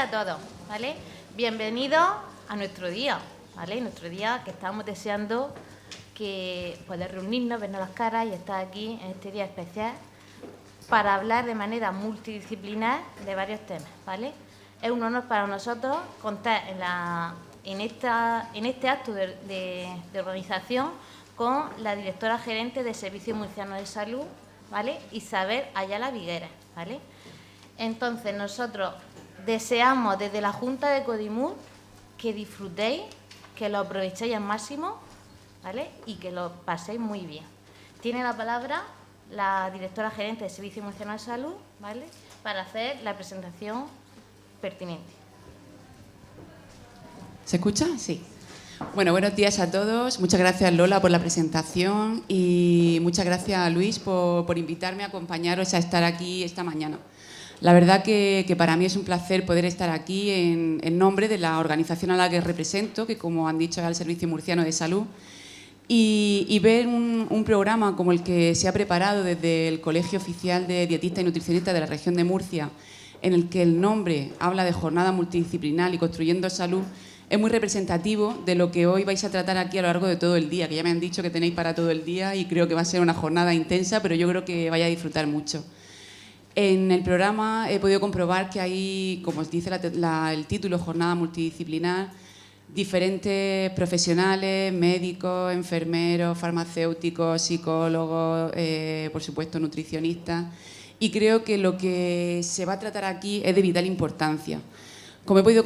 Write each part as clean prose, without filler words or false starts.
a todos, ¿vale? Bienvenidos a nuestro día, ¿vale? Nuestro día que estamos deseando que poder reunirnos, vernos las caras y estar aquí en este día especial para hablar de manera multidisciplinar de varios temas, ¿vale? Es un honor para nosotros contar en este acto de organización con la directora gerente del Servicio Murciano de Salud, ¿vale? Isabel Ayala Viguera, ¿vale? Entonces, nosotros deseamos desde la Junta de Codimur que disfrutéis, que lo aprovechéis al máximo, ¿vale? Y que lo paséis muy bien. Tiene la palabra la directora gerente del Servicio Murciano de Salud, ¿vale?, para hacer la presentación pertinente. ¿Se escucha? Sí. Bueno, buenos días a todos. Muchas gracias, Lola, por la presentación y muchas gracias a Luis por invitarme a acompañaros a estar aquí esta mañana. La verdad que para mí es un placer poder estar aquí en nombre de la organización a la que represento, que, como han dicho, es el Servicio Murciano de Salud, y ver un programa como el que se ha preparado desde el Colegio Oficial de Dietistas y Nutricionistas de la región de Murcia, en el que el nombre habla de jornada multidisciplinar y construyendo salud, es muy representativo de lo que hoy vais a tratar aquí a lo largo de todo el día, que ya me han dicho que tenéis para todo el día y creo que va a ser una jornada intensa, pero yo creo que vais a disfrutar mucho. En el programa he podido comprobar que hay, como os dice el título, jornada multidisciplinar, diferentes profesionales, médicos, enfermeros, farmacéuticos, psicólogos, por supuesto nutricionistas, y creo que lo que se va a tratar aquí es de vital importancia. Como he podido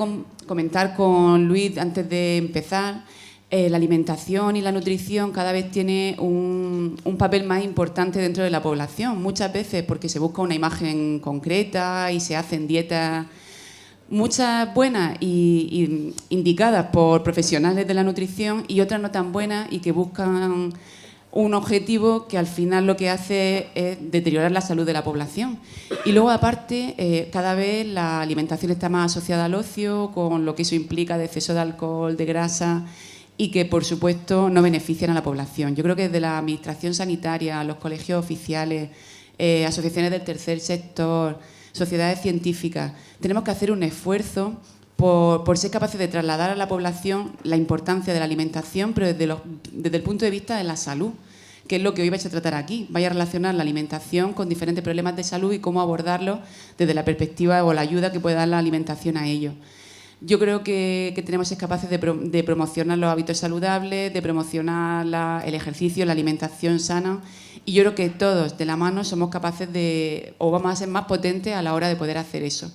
comentar con Luis antes de empezar, la alimentación y la nutrición cada vez tiene un papel más importante dentro de la población, muchas veces porque se busca una imagen concreta y se hacen dietas, muchas buenas y indicadas por profesionales de la nutrición y otras no tan buenas y que buscan un objetivo que al final lo que hace es deteriorar la salud de la población. Y luego, aparte, cada vez la alimentación está más asociada al ocio, con lo que eso implica de exceso de alcohol, de grasa, y que, por supuesto, no benefician a la población. Yo creo que desde la Administración Sanitaria, los colegios oficiales, asociaciones del tercer sector, sociedades científicas, tenemos que hacer un esfuerzo por ser capaces de trasladar a la población la importancia de la alimentación, pero desde el punto de vista de la salud, que es lo que hoy vais a tratar aquí. Vais a relacionar la alimentación con diferentes problemas de salud y cómo abordarlos desde la perspectiva o la ayuda que puede dar la alimentación a ellos. Yo creo que tenemos que ser capaces de promocionar los hábitos saludables, de promocionar el ejercicio, la alimentación sana, y yo creo que todos de la mano somos capaces o vamos a ser más potentes a la hora de poder hacer eso.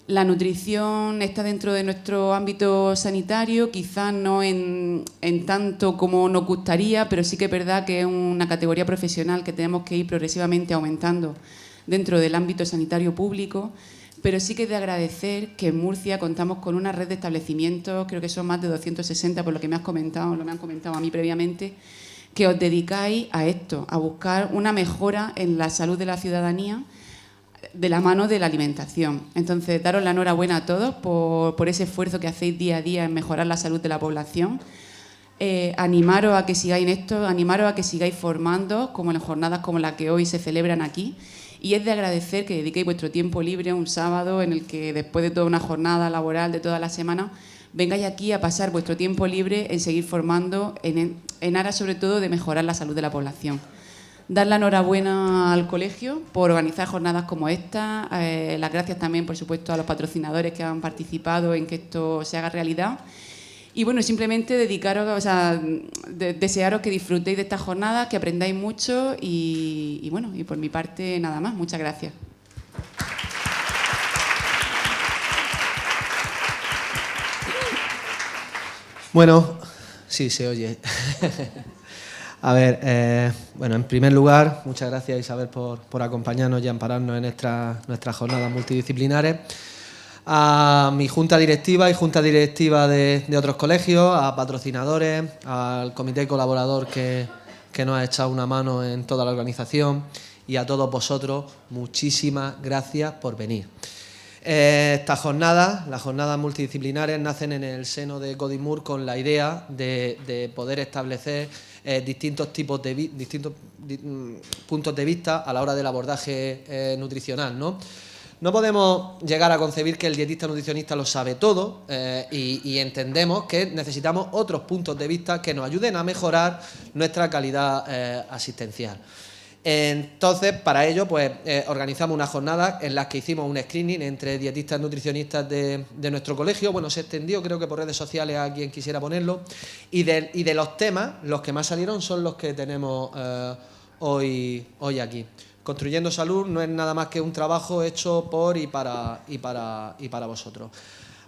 La nutrición está dentro de nuestro ámbito sanitario, quizás no en tanto como nos gustaría, pero sí que es verdad que es una categoría profesional que tenemos que ir progresivamente aumentando dentro del ámbito sanitario público, pero sí que es de agradecer que en Murcia contamos con una red de establecimientos, creo que son más de 260 por lo que me has comentado, lo me han comentado a mí previamente, que os dedicáis a esto, a buscar una mejora en la salud de la ciudadanía de la mano de la alimentación. Entonces, daros la enhorabuena a todos por ese esfuerzo que hacéis día a día en mejorar la salud de la población. Animaros a que sigáis en esto, animaros a que sigáis formando, como en jornadas como la que hoy se celebran aquí. Y es de agradecer que dediquéis vuestro tiempo libre un sábado en el que, después de toda una jornada laboral de toda la semana, vengáis aquí a pasar vuestro tiempo libre en seguir formando en aras, sobre todo, de mejorar la salud de la población. Dar la enhorabuena al colegio por organizar jornadas como esta. Las gracias también, por supuesto, a los patrocinadores que han participado en que esto se haga realidad. Y bueno, simplemente desearos que disfrutéis de estas jornadas, que aprendáis mucho y bueno, y por mi parte nada más. Muchas gracias. Bueno, sí, se oye. A ver, bueno, en primer lugar, muchas gracias, Isabel, por acompañarnos y ampararnos en nuestras jornadas multidisciplinares. A mi junta directiva y junta directiva de otros colegios, a patrocinadores, al comité colaborador que nos ha echado una mano en toda la organización, y a todos vosotros, muchísimas gracias por venir. Estas jornadas, las jornadas multidisciplinares, nacen en el seno de Codimur con la idea de poder establecer distintos puntos de vista a la hora del abordaje nutricional, ¿no? No podemos llegar a concebir que el dietista nutricionista lo sabe todo y entendemos que necesitamos otros puntos de vista que nos ayuden a mejorar nuestra calidad asistencial. Entonces, para ello, pues organizamos una jornada en la que hicimos un screening entre dietistas nutricionistas de nuestro colegio. Bueno, se extendió, creo que por redes sociales, a quien quisiera ponerlo. Y de los temas, los que más salieron son los que tenemos hoy aquí. Construyendo Salud no es nada más que un trabajo hecho por y para vosotros.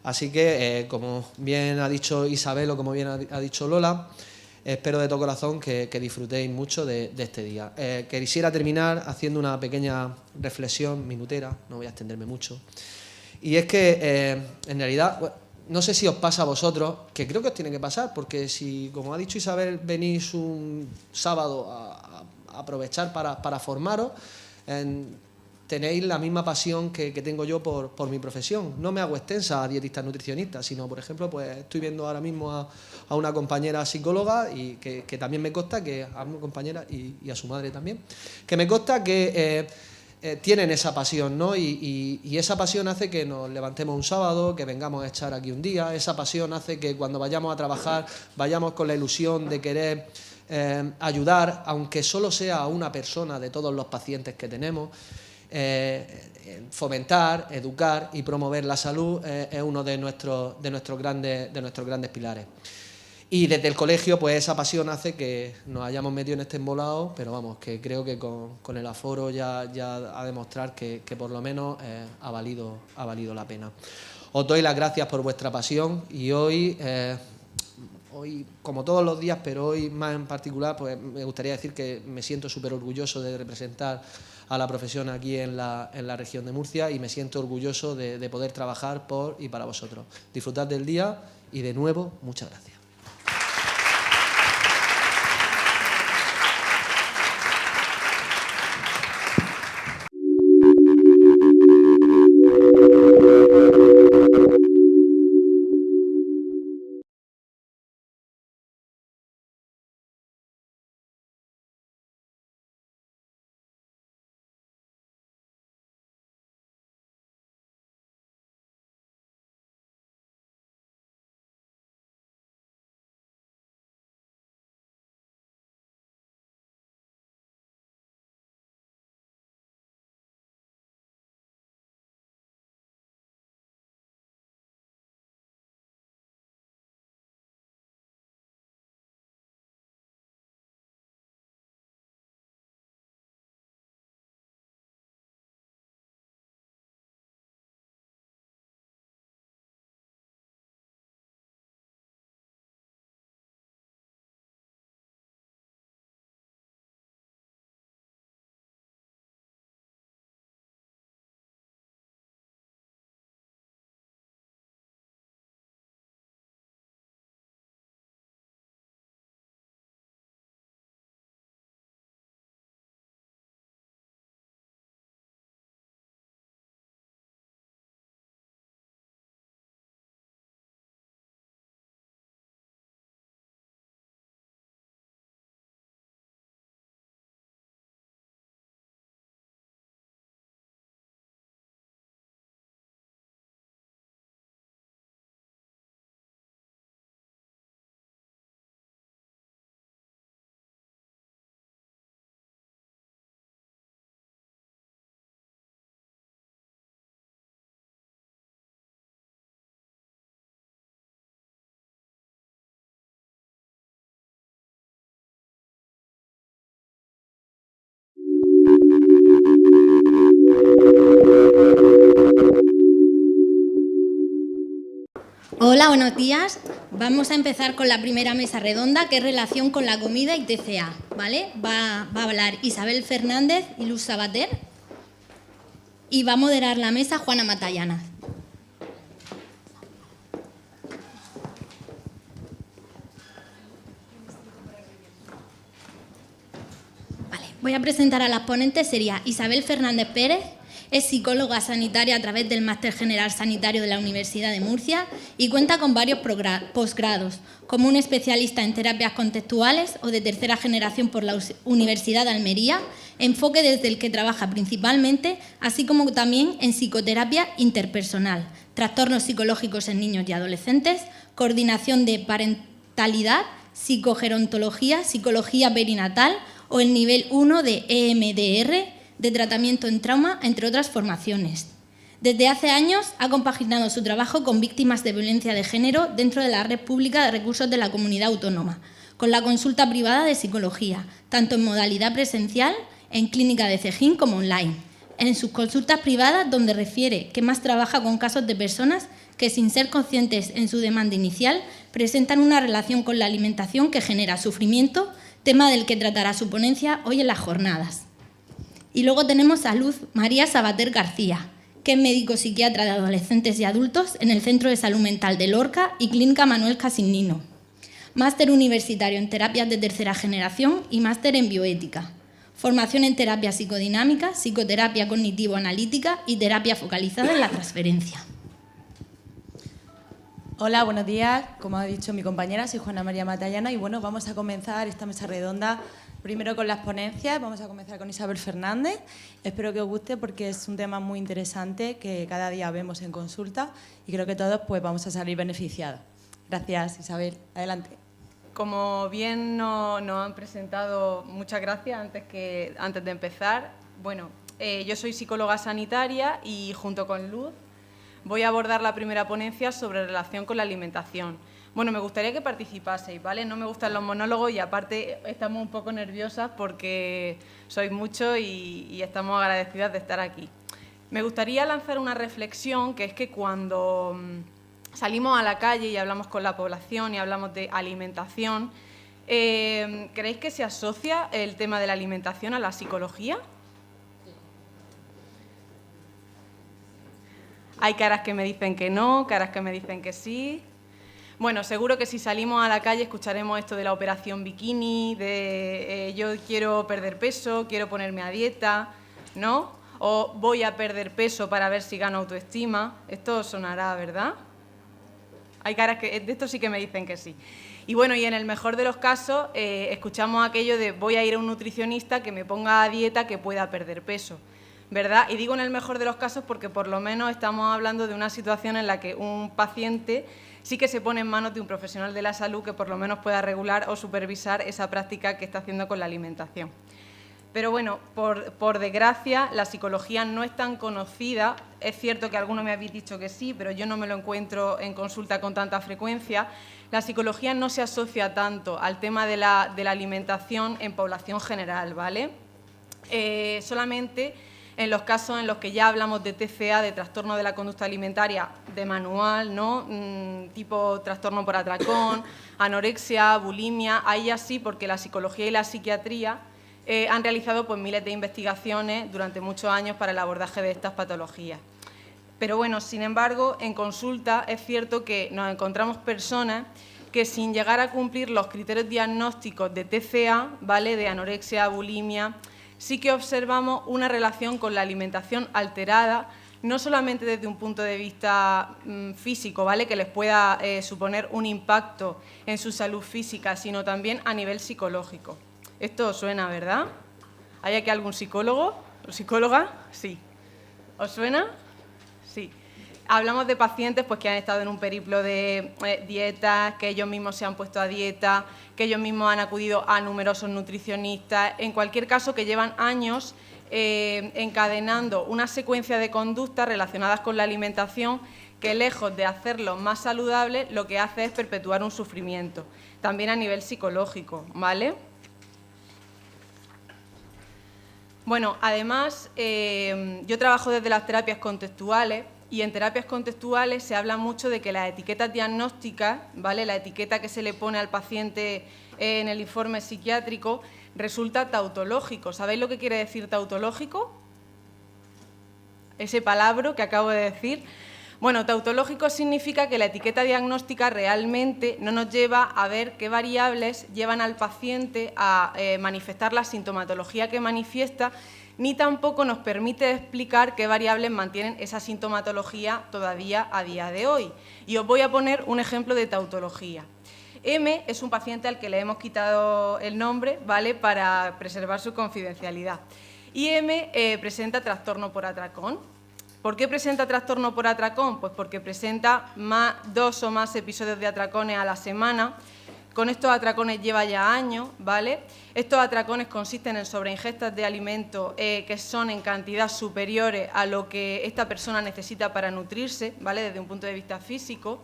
Así que, como bien ha dicho Isabel o como bien ha dicho Lola, espero de todo corazón que disfrutéis mucho de este día. Quisiera terminar haciendo una pequeña reflexión minutera, no voy a extenderme mucho. Y es que, en realidad, bueno, no sé si os pasa a vosotros, que creo que os tiene que pasar, porque si, como ha dicho Isabel, venís un sábado a aprovechar para formaros, tenéis la misma pasión que tengo yo por mi profesión. No me hago extensa a dietistas nutricionistas, sino, por ejemplo, pues estoy viendo ahora mismo a una compañera psicóloga y que también me consta que a una compañera y a su madre también, que me consta que tienen esa pasión, ¿no? Y esa pasión hace que nos levantemos un sábado, que vengamos a echar aquí un día. Esa pasión hace que cuando vayamos a trabajar vayamos con la ilusión de querer ayudar, aunque solo sea a una persona de todos los pacientes que tenemos. Fomentar, educar y promover la salud es uno de nuestros grandes pilares. Y desde el colegio, pues esa pasión hace que nos hayamos metido en este embolado, pero vamos, que creo que con el aforo ya a demostrar que por lo menos ha valido la pena. Os doy las gracias por vuestra pasión y hoy, como todos los días, pero hoy más en particular, pues me gustaría decir que me siento súper orgulloso de representar a la profesión aquí en la región de Murcia y me siento orgulloso de poder trabajar por y para vosotros. Disfrutad del día y, de nuevo, muchas gracias. Hola, buenos días. Vamos a empezar con la primera mesa redonda, que es relación con la comida y TCA, ¿vale? Va a hablar Isabel Fernández y Luz Sabater y va a moderar la mesa Juana Matallana. Vale, voy a presentar a las ponentes. Sería Isabel Fernández Pérez. Es psicóloga sanitaria a través del Máster General Sanitario de la Universidad de Murcia y cuenta con varios posgrados, como un especialista en terapias contextuales o de tercera generación por la Universidad de Almería, enfoque desde el que trabaja principalmente, así como también en psicoterapia interpersonal, trastornos psicológicos en niños y adolescentes, coordinación de parentalidad, psicogerontología, psicología perinatal o el nivel 1 de EMDR, de tratamiento en trauma, entre otras formaciones. Desde hace años ha compaginado su trabajo con víctimas de violencia de género dentro de la red pública de recursos de la comunidad autónoma, con la consulta privada de psicología, tanto en modalidad presencial, en clínica de Cejín, como online. En sus consultas privadas, donde refiere que más trabaja con casos de personas que, sin ser conscientes en su demanda inicial, presentan una relación con la alimentación que genera sufrimiento, tema del que tratará su ponencia hoy en las jornadas. Y luego tenemos a Luz María Sabater García, que es médico psiquiatra de adolescentes y adultos en el Centro de Salud Mental de Lorca y Clínica Manuel Casignino. Máster universitario en terapias de tercera generación y máster en bioética. Formación en terapia psicodinámica, psicoterapia cognitivo-analítica y terapia focalizada en la transferencia. Hola, buenos días. Como ha dicho mi compañera, soy Juana María Matallana y bueno, vamos a comenzar esta mesa redonda primero con las ponencias. Vamos a comenzar con Isabel Fernández. Espero que os guste porque es un tema muy interesante que cada día vemos en consulta y creo que todos pues vamos a salir beneficiados. Gracias, Isabel. Adelante. Como bien nos han presentado, muchas gracias antes de empezar. Bueno, yo soy psicóloga sanitaria y junto con Luz voy a abordar la primera ponencia sobre relación con la alimentación. Bueno, me gustaría que participaseis, ¿vale? No me gustan los monólogos y aparte estamos un poco nerviosas porque sois muchos y estamos agradecidas de estar aquí. Me gustaría lanzar una reflexión, que es que cuando salimos a la calle y hablamos con la población y hablamos de alimentación, ¿creéis que se asocia el tema de la alimentación a la psicología? Hay caras que me dicen que no, caras que me dicen que sí. Bueno, seguro que si salimos a la calle escucharemos esto de la operación bikini, de yo quiero perder peso, quiero ponerme a dieta, ¿no? O voy a perder peso para ver si gano autoestima. Esto sonará, ¿verdad? Hay caras que de esto sí que me dicen que sí. Y bueno, y en el mejor de los casos escuchamos aquello de voy a ir a un nutricionista que me ponga a dieta que pueda perder peso, ¿verdad? Y digo en el mejor de los casos porque por lo menos estamos hablando de una situación en la que un paciente sí que se pone en manos de un profesional de la salud que por lo menos pueda regular o supervisar esa práctica que está haciendo con la alimentación. Pero bueno, por desgracia, la psicología no es tan conocida. Es cierto que algunos me habéis dicho que sí, pero yo no me lo encuentro en consulta con tanta frecuencia. La psicología no se asocia tanto al tema de la alimentación en población general, ¿vale? Solamente en los casos en los que ya hablamos de TCA, de trastorno de la conducta alimentaria de manual, ¿no? Tipo trastorno por atracón, anorexia, bulimia, ahí ya sí, porque la psicología y la psiquiatría han realizado pues, miles de investigaciones durante muchos años para el abordaje de estas patologías. Pero bueno, sin embargo, en consulta es cierto que nos encontramos personas que sin llegar a cumplir los criterios diagnósticos de TCA, ¿vale? De anorexia, bulimia, sí que observamos una relación con la alimentación alterada, no solamente desde un punto de vista físico, ¿vale? Que les pueda suponer un impacto en su salud física, sino también a nivel psicológico. Esto os suena, ¿verdad? ¿Hay aquí algún psicólogo o psicóloga? Sí. ¿Os suena? Sí. Hablamos de pacientes pues, que han estado en un periplo de dietas, que ellos mismos se han puesto a dieta, que ellos mismos han acudido a numerosos nutricionistas, en cualquier caso que llevan años encadenando una secuencia de conductas relacionadas con la alimentación que lejos de hacerlo más saludable, lo que hace es perpetuar un sufrimiento, también a nivel psicológico, ¿vale? Bueno, además, yo trabajo desde las terapias contextuales y en terapias contextuales se habla mucho de que las etiquetas diagnósticas, ¿vale? La etiqueta que se le pone al paciente en el informe psiquiátrico resulta tautológico. ¿Sabéis lo que quiere decir tautológico? Ese palabra que acabo de decir. Bueno, tautológico significa que la etiqueta diagnóstica realmente no nos lleva a ver qué variables llevan al paciente a manifestar la sintomatología que manifiesta, ni tampoco nos permite explicar qué variables mantienen esa sintomatología todavía a día de hoy. Y os voy a poner un ejemplo de tautología. M es un paciente al que le hemos quitado el nombre, ¿vale?, para preservar su confidencialidad. Y M presenta trastorno por atracón. ¿Por qué presenta trastorno por atracón? Pues porque presenta 2 o más episodios de atracones a la semana. Con estos atracones lleva ya años, ¿vale? Estos atracones consisten en sobreingestas de alimentos que son en cantidad superiores a lo que esta persona necesita para nutrirse, ¿vale?, desde un punto de vista físico.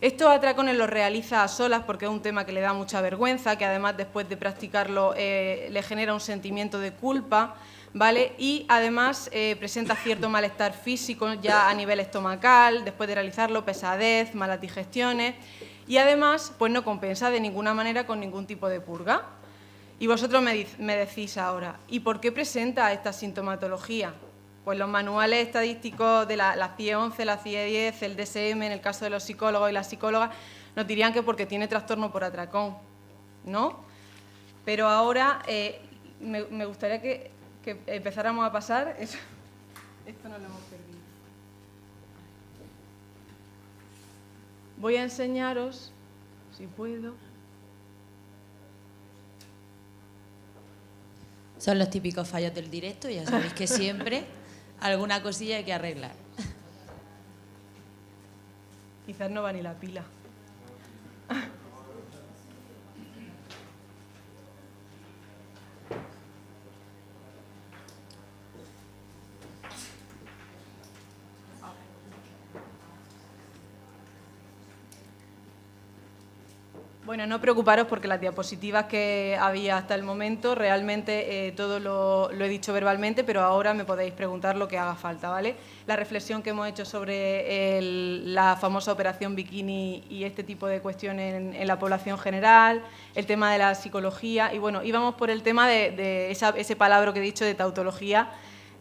Estos atracones los realiza a solas porque es un tema que le da mucha vergüenza, que además después de practicarlo le genera un sentimiento de culpa, ¿vale? Y además presenta cierto malestar físico ya a nivel estomacal, después de realizarlo, pesadez, malas digestiones, y además pues no compensa de ninguna manera con ningún tipo de purga. Y vosotros me decís ahora, ¿y por qué presenta esta sintomatología? Pues los manuales estadísticos de la CIE 11, la CIE 10, el DSM, en el caso de los psicólogos y las psicólogas, nos dirían que porque tiene trastorno por atracón, ¿no? Pero ahora me gustaría que empezáramos a pasar. Esto no lo hemos perdido. Voy a enseñaros, si puedo. Son los típicos fallos del directo, ya sabéis que siempre alguna cosilla hay que arreglar. Quizás no va ni la pila. Bueno, no preocuparos porque las diapositivas que había hasta el momento, realmente todo lo he dicho verbalmente, pero ahora me podéis preguntar lo que haga falta, ¿vale? La reflexión que hemos hecho sobre la famosa operación bikini y este tipo de cuestiones en la población general, el tema de la psicología, y bueno, íbamos por el tema de ese palabra que he dicho de tautología,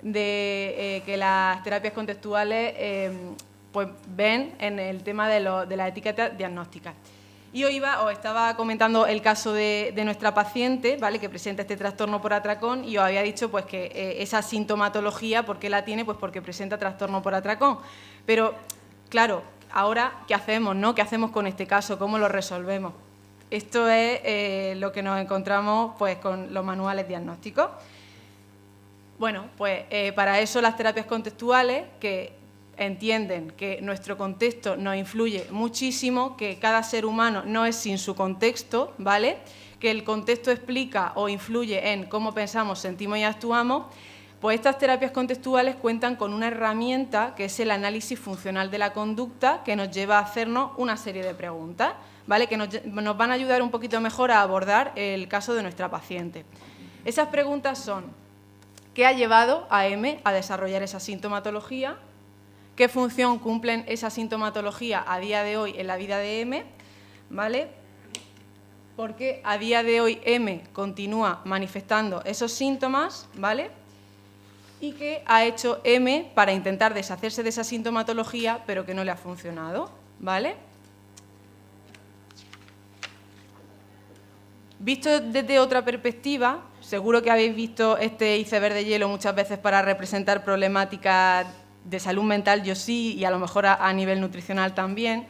de que las terapias contextuales pues ven en el tema de la etiqueta diagnóstica. Y os estaba comentando el caso de nuestra paciente, ¿vale?, que presenta este trastorno por atracón, y os había dicho pues, que esa sintomatología, ¿por qué la tiene? Pues porque presenta trastorno por atracón. Pero, claro, ahora, ¿qué hacemos, no? ¿Qué hacemos con este caso? ¿Cómo lo resolvemos? Esto es lo que nos encontramos pues, con los manuales diagnósticos. Bueno, pues para eso las terapias contextuales, que entienden que nuestro contexto nos influye muchísimo, que cada ser humano no es sin su contexto, ¿vale?, que el contexto explica o influye en cómo pensamos, sentimos y actuamos, pues estas terapias contextuales cuentan con una herramienta que es el análisis funcional de la conducta, que nos lleva a hacernos una serie de preguntas, ¿vale?, que nos van a ayudar un poquito mejor a abordar el caso de nuestra paciente. Esas preguntas son: ¿qué ha llevado a M a desarrollar esa sintomatología? ¿Qué función cumplen esa sintomatología a día de hoy en la vida de M? ¿Vale? ¿Por qué a día de hoy M continúa manifestando esos síntomas? ¿Vale? ¿Y qué ha hecho M para intentar deshacerse de esa sintomatología, pero que no le ha funcionado? ¿Vale? Visto desde otra perspectiva, seguro que habéis visto este iceberg de hielo muchas veces para representar problemáticas de salud mental, yo sí, y a lo mejor a nivel nutricional también.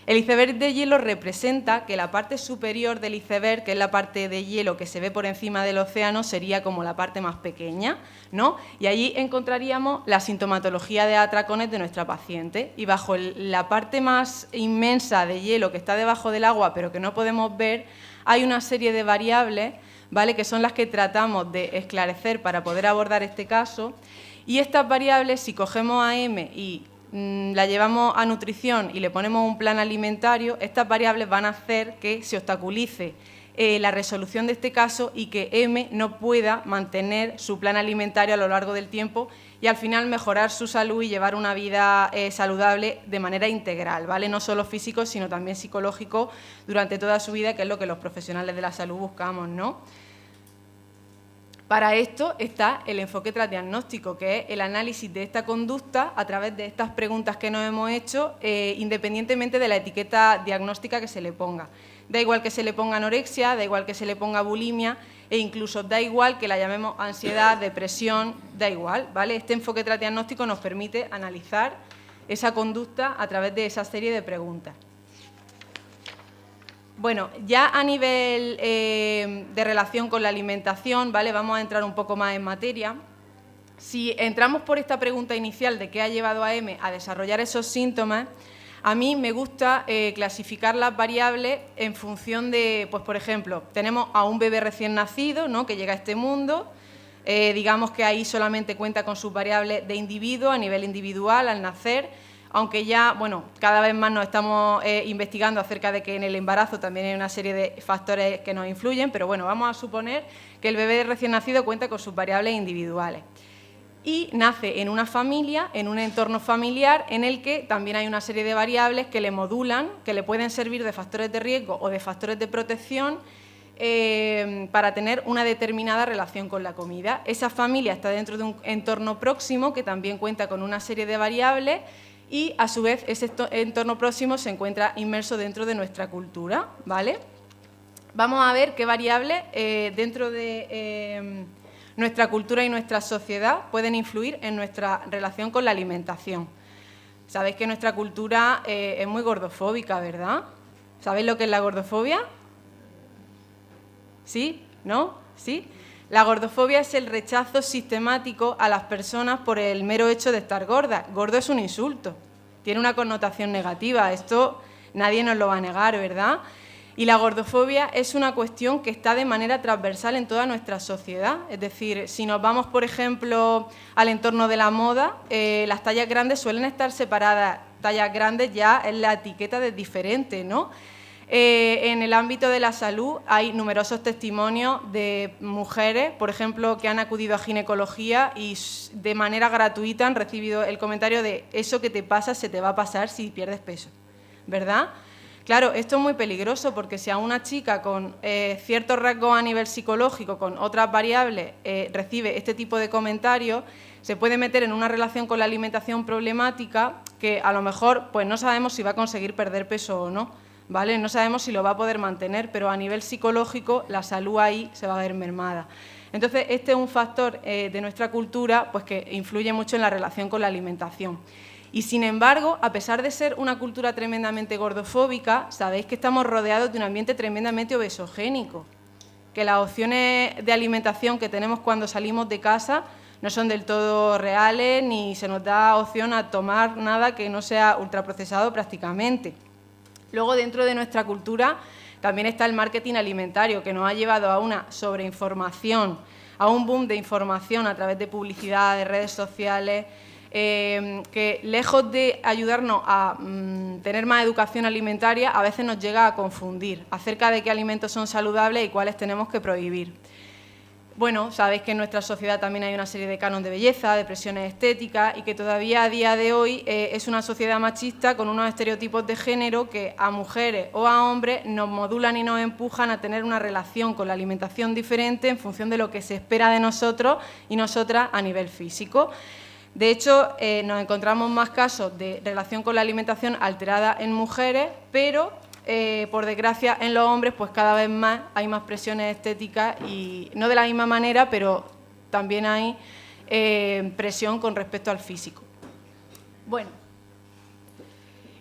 El iceberg de hielo representa que la parte superior del iceberg, que es la parte de hielo que se ve por encima del océano, sería como la parte más pequeña, ¿no? Y allí encontraríamos la sintomatología de atracones de nuestra paciente. Y bajo la parte más inmensa de hielo que está debajo del agua, pero que no podemos ver, hay una serie de variables, ¿vale?, que son las que tratamos de esclarecer para poder abordar este caso. Y estas variables, si cogemos a M y la llevamos a nutrición y le ponemos un plan alimentario, estas variables van a hacer que se obstaculice la resolución de este caso y que M no pueda mantener su plan alimentario a lo largo del tiempo y al final mejorar su salud y llevar una vida saludable de manera integral, ¿vale?, no solo físico, sino también psicológico durante toda su vida, que es lo que los profesionales de la salud buscamos, ¿no? Para esto está el enfoque transdiagnóstico, que es el análisis de esta conducta a través de estas preguntas que nos hemos hecho, independientemente de la etiqueta diagnóstica que se le ponga. Da igual que se le ponga anorexia, da igual que se le ponga bulimia, e incluso da igual que la llamemos ansiedad, depresión, da igual, ¿vale? Este enfoque transdiagnóstico nos permite analizar esa conducta a través de esa serie de preguntas. Bueno, ya a nivel de relación con la alimentación, ¿vale? Vamos a entrar un poco más en materia. Si entramos por esta pregunta inicial de qué ha llevado a M a desarrollar esos síntomas, a mí me gusta clasificar las variables en función de, pues por ejemplo, tenemos a un bebé recién nacido, ¿no?, que llega a este mundo, digamos que ahí solamente cuenta con sus variables de individuo a nivel individual al nacer, aunque ya, bueno, cada vez más nos estamos investigando acerca de que en el embarazo también hay una serie de factores que nos influyen, pero bueno, vamos a suponer que el bebé recién nacido cuenta con sus variables individuales. Y nace en una familia, en un entorno familiar, en el que también hay una serie de variables que le modulan, que le pueden servir de factores de riesgo o de factores de protección para tener una determinada relación con la comida. Esa familia está dentro de un entorno próximo que también cuenta con una serie de variables y, a su vez, ese entorno próximo se encuentra inmerso dentro de nuestra cultura, ¿vale? Vamos a ver qué variables dentro de nuestra cultura y nuestra sociedad pueden influir en nuestra relación con la alimentación. Sabéis que nuestra cultura es muy gordofóbica, ¿verdad? ¿Sabéis lo que es la gordofobia? ¿Sí? ¿No? ¿Sí? La gordofobia es el rechazo sistemático a las personas por el mero hecho de estar gordas. Gordo es un insulto, tiene una connotación negativa, esto nadie nos lo va a negar, ¿verdad? Y la gordofobia es una cuestión que está de manera transversal en toda nuestra sociedad. Es decir, si nos vamos, por ejemplo, al entorno de la moda, las tallas grandes suelen estar separadas. Tallas grandes ya es la etiqueta de diferente, ¿no? En el ámbito de la salud hay numerosos testimonios de mujeres, por ejemplo, que han acudido a ginecología y de manera gratuita han recibido el comentario de eso que te pasa se te va a pasar si pierdes peso, ¿verdad? Claro, esto es muy peligroso porque si a una chica con ciertos rasgos a nivel psicológico, con otras variables, recibe este tipo de comentarios, se puede meter en una relación con la alimentación problemática que a lo mejor pues no sabemos si va a conseguir perder peso o no, ¿vale? No sabemos si lo va a poder mantener, pero a nivel psicológico la salud ahí se va a ver mermada. Entonces, este es un factor de nuestra cultura pues que influye mucho en la relación con la alimentación. Y, sin embargo, a pesar de ser una cultura tremendamente gordofóbica, sabéis que estamos rodeados de un ambiente tremendamente obesogénico, que las opciones de alimentación que tenemos cuando salimos de casa no son del todo reales, ni se nos da opción a tomar nada que no sea ultraprocesado prácticamente. Luego, dentro de nuestra cultura, también está el marketing alimentario, que nos ha llevado a una sobreinformación, a un boom de información a través de publicidad, de redes sociales, que lejos de ayudarnos a tener más educación alimentaria, a veces nos llega a confundir acerca de qué alimentos son saludables y cuáles tenemos que prohibir. Bueno, sabéis que en nuestra sociedad también hay una serie de cánones de belleza, de presiones estéticas y que todavía a día de hoy es una sociedad machista con unos estereotipos de género que a mujeres o a hombres nos modulan y nos empujan a tener una relación con la alimentación diferente en función de lo que se espera de nosotros y nosotras a nivel físico. De hecho, nos encontramos más casos de relación con la alimentación alterada en mujeres, pero por desgracia en los hombres pues cada vez más hay más presiones estéticas y no de la misma manera, pero también hay presión con respecto al físico. Bueno,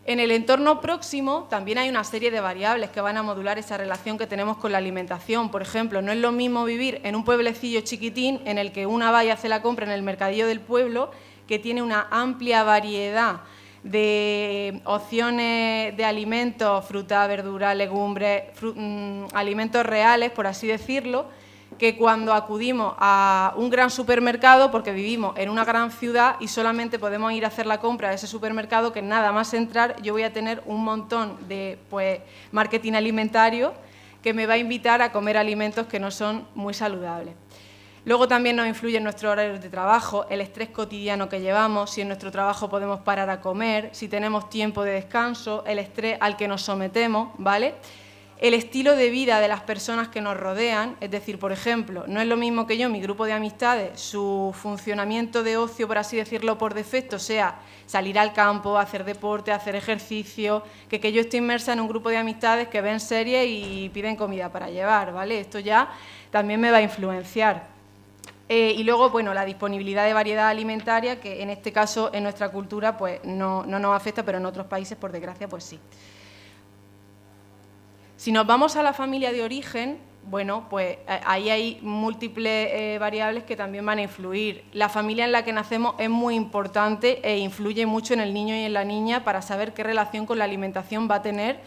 en el entorno próximo también hay una serie de variables que van a modular esa relación que tenemos con la alimentación. Por ejemplo, no es lo mismo vivir en un pueblecillo chiquitín en el que una va y hace la compra en el mercadillo del pueblo, que tiene una amplia variedad de opciones de alimentos, fruta, verdura, legumbres, alimentos reales, por así decirlo, que cuando acudimos a un gran supermercado, porque vivimos en una gran ciudad y solamente podemos ir a hacer la compra a ese supermercado, que nada más entrar yo voy a tener un montón de marketing alimentario que me va a invitar a comer alimentos que no son muy saludables. Luego también nos influyen nuestros horarios de trabajo, el estrés cotidiano que llevamos, si en nuestro trabajo podemos parar a comer, si tenemos tiempo de descanso, el estrés al que nos sometemos, ¿vale? El estilo de vida de las personas que nos rodean, es decir, por ejemplo, no es lo mismo que yo, mi grupo de amistades, su funcionamiento de ocio, por así decirlo, por defecto, sea salir al campo, hacer deporte, hacer ejercicio, que yo esté inmersa en un grupo de amistades que ven series y piden comida para llevar, ¿vale? Esto ya también me va a influenciar. Y luego, bueno, la disponibilidad de variedad alimentaria, que en este caso en nuestra cultura pues no nos afecta, pero en otros países, por desgracia, pues sí. Si nos vamos a la familia de origen, bueno, pues ahí hay múltiples variables que también van a influir. La familia en la que nacemos es muy importante e influye mucho en el niño y en la niña para saber qué relación con la alimentación va a tener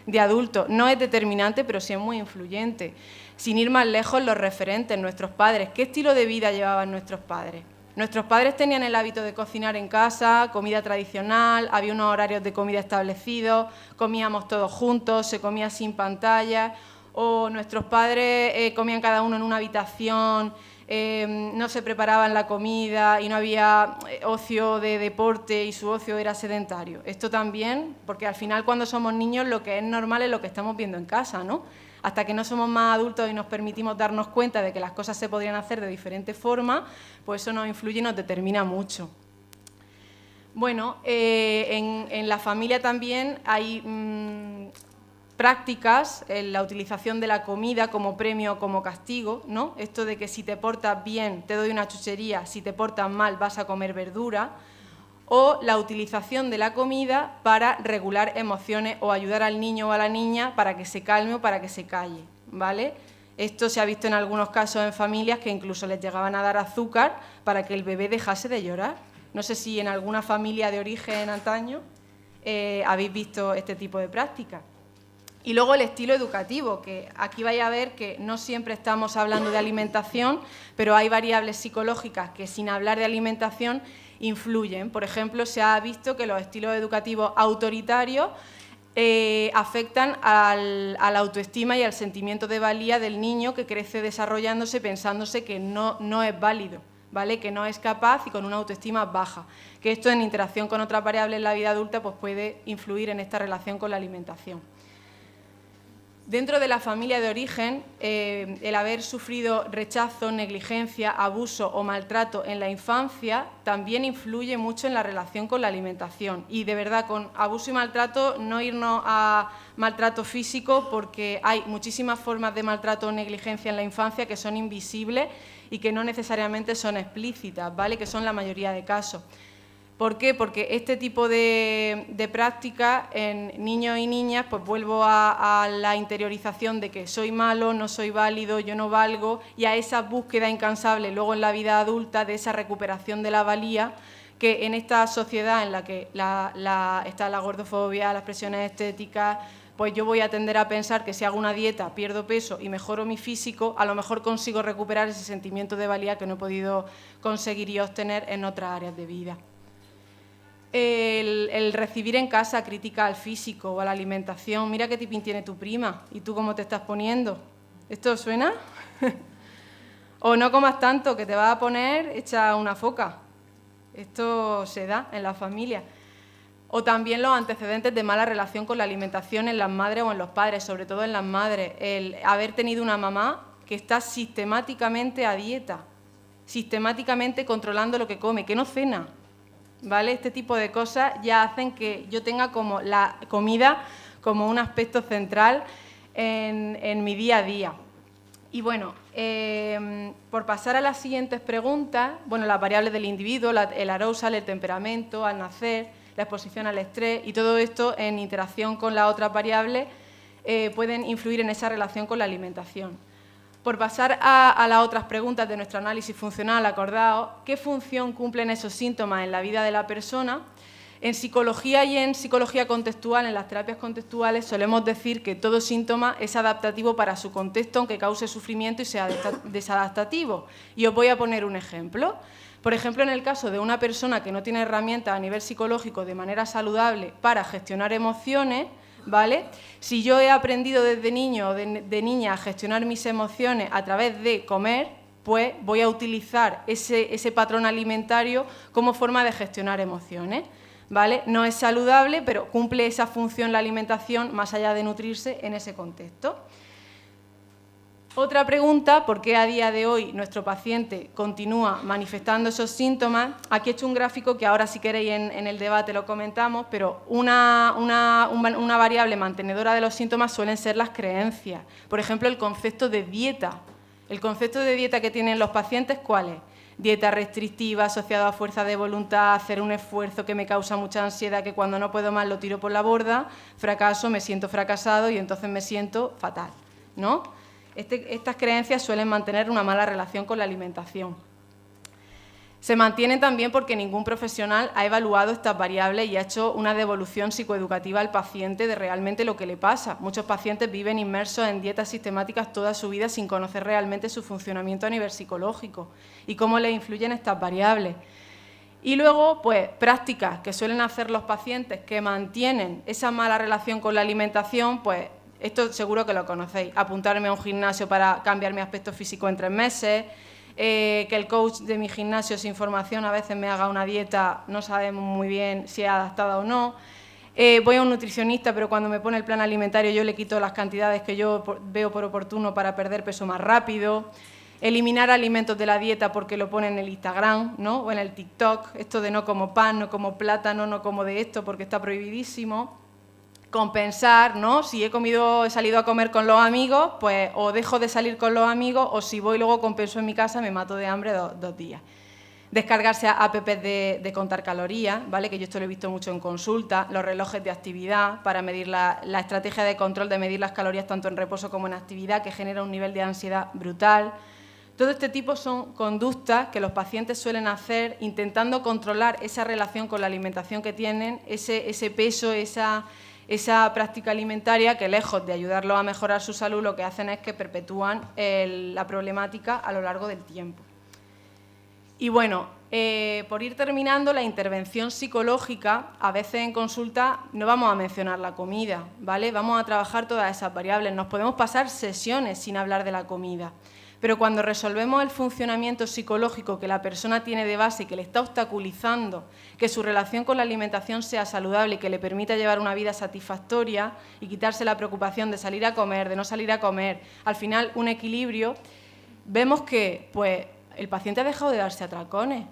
de adulto. No es determinante, pero sí es muy influyente. Sin ir más lejos, los referentes, nuestros padres. ¿Qué estilo de vida llevaban nuestros padres? Nuestros padres tenían el hábito de cocinar en casa, comida tradicional, había unos horarios de comida establecidos, comíamos todos juntos, se comía sin pantalla, o nuestros padres comían cada uno en una habitación, no se preparaban la comida y no había ocio de deporte y su ocio era sedentario. Esto también, porque al final cuando somos niños lo que es normal es lo que estamos viendo en casa, ¿no? Hasta que no somos más adultos y nos permitimos darnos cuenta de que las cosas se podrían hacer de diferentes formas, pues eso nos influye y nos determina mucho. Bueno, en la familia también hay prácticas, la utilización de la comida como premio o como castigo, ¿no? Esto de que si te portas bien te doy una chuchería, si te portas mal vas a comer verdura, o la utilización de la comida para regular emociones o ayudar al niño o a la niña para que se calme o para que se calle, ¿vale? Esto se ha visto en algunos casos en familias que incluso les llegaban a dar azúcar para que el bebé dejase de llorar. No sé si en alguna familia de origen antaño habéis visto este tipo de prácticas. Y luego el estilo educativo, que aquí vais a ver que no siempre estamos hablando de alimentación, pero hay variables psicológicas que sin hablar de alimentación influyen. Por ejemplo, se ha visto que los estilos educativos autoritarios afectan a la autoestima y al sentimiento de valía del niño que crece desarrollándose pensándose que no es válido, ¿vale? Que no es capaz y con una autoestima baja. Que esto en interacción con otras variables en la vida adulta pues puede influir en esta relación con la alimentación. Dentro de la familia de origen, el haber sufrido rechazo, negligencia, abuso o maltrato en la infancia también influye mucho en la relación con la alimentación. Y de verdad, con abuso y maltrato, no irnos a maltrato físico porque hay muchísimas formas de maltrato o negligencia en la infancia que son invisibles y que no necesariamente son explícitas, ¿vale? Que son la mayoría de casos. ¿Por qué? Porque este tipo de prácticas en niños y niñas, pues vuelvo a la interiorización de que soy malo, no soy válido, yo no valgo, y a esa búsqueda incansable luego en la vida adulta de esa recuperación de la valía, que en esta sociedad en la que está la gordofobia, las presiones estéticas, pues yo voy a tender a pensar que si hago una dieta, pierdo peso y mejoro mi físico, a lo mejor consigo recuperar ese sentimiento de valía que no he podido conseguir y obtener en otras áreas de vida. El recibir en casa crítica al físico o a la alimentación. Mira qué tipín tiene tu prima y tú cómo te estás poniendo. ¿Esto os suena? O no comas tanto que te vas a poner hecha una foca. Esto se da en la familia. O también los antecedentes de mala relación con la alimentación en las madres o en los padres, sobre todo en las madres. El haber tenido una mamá que está sistemáticamente a dieta, sistemáticamente controlando lo que come, que no cena. ¿Vale? Este tipo de cosas ya hacen que yo tenga como la comida como un aspecto central en mi día a día. Y bueno, por pasar a las siguientes preguntas, bueno, las variables del individuo, el arousal, el temperamento, al nacer, la exposición al estrés y todo esto en interacción con las otras variables pueden influir en esa relación con la alimentación. Por pasar a las otras preguntas de nuestro análisis funcional, acordaos, ¿qué función cumplen esos síntomas en la vida de la persona? En psicología y en psicología contextual, en las terapias contextuales, solemos decir que todo síntoma es adaptativo para su contexto, aunque cause sufrimiento y sea desadaptativo. Y os voy a poner un ejemplo. Por ejemplo, en el caso de una persona que no tiene herramientas a nivel psicológico de manera saludable para gestionar emociones, ¿vale? Si yo he aprendido desde niño o de niña a gestionar mis emociones a través de comer, pues voy a utilizar ese patrón alimentario como forma de gestionar emociones, ¿vale? No es saludable, pero cumple esa función la alimentación más allá de nutrirse en ese contexto. Otra pregunta, ¿por qué a día de hoy nuestro paciente continúa manifestando esos síntomas? Aquí he hecho un gráfico que ahora si queréis en el debate lo comentamos, pero una variable mantenedora de los síntomas suelen ser las creencias. Por ejemplo, el concepto de dieta. El concepto de dieta que tienen los pacientes, ¿cuál es? dieta restrictiva asociada a fuerza de voluntad, hacer un esfuerzo que me causa mucha ansiedad, que cuando no puedo más lo tiro por la borda, fracaso, me siento fracasado y entonces me siento fatal, ¿no? Estas creencias suelen mantener una mala relación con la alimentación. Se mantienen también porque ningún profesional ha evaluado estas variables y ha hecho una devolución psicoeducativa al paciente de realmente lo que le pasa. Muchos pacientes viven inmersos en dietas sistemáticas toda su vida sin conocer realmente su funcionamiento a nivel psicológico y cómo les influyen estas variables. Y luego, pues, prácticas que suelen hacer los pacientes que mantienen esa mala relación con la alimentación, pues, esto seguro que lo conocéis, apuntarme a un gimnasio para cambiar mi aspecto físico en 3 meses, que el coach de mi gimnasio sin formación a veces me haga una dieta, no sabemos muy bien si es adaptada o no. Voy a un nutricionista, pero cuando me pone el plan alimentario yo le quito las cantidades que yo veo por oportuno para perder peso más rápido. Eliminar alimentos de la dieta porque lo pone en el Instagram, ¿no? O en el TikTok, esto de no como pan, no como plátano, no como de esto porque está prohibidísimo. Compensar, ¿no? Si he salido a comer con los amigos, pues o dejo de salir con los amigos o si voy y luego compenso en mi casa me mato de hambre 2 días. Descargarse apps de contar calorías, ¿vale? Que yo esto lo he visto mucho en consulta, los relojes de actividad para medir la estrategia de control de medir las calorías tanto en reposo como en actividad, que genera un nivel de ansiedad brutal. Todo este tipo son conductas que los pacientes suelen hacer intentando controlar esa relación con la alimentación que tienen, ese peso, esa práctica alimentaria que, lejos de ayudarlos a mejorar su salud, lo que hacen es que perpetúan la problemática a lo largo del tiempo. Y bueno, por ir terminando, la intervención psicológica, a veces en consulta no vamos a mencionar la comida, ¿vale? Vamos a trabajar todas esas variables. Nos podemos pasar sesiones sin hablar de la comida. Pero cuando resolvemos el funcionamiento psicológico que la persona tiene de base y que le está obstaculizando que su relación con la alimentación sea saludable y que le permita llevar una vida satisfactoria y quitarse la preocupación de salir a comer, de no salir a comer, al final un equilibrio, vemos que pues, el paciente ha dejado de darse atracones.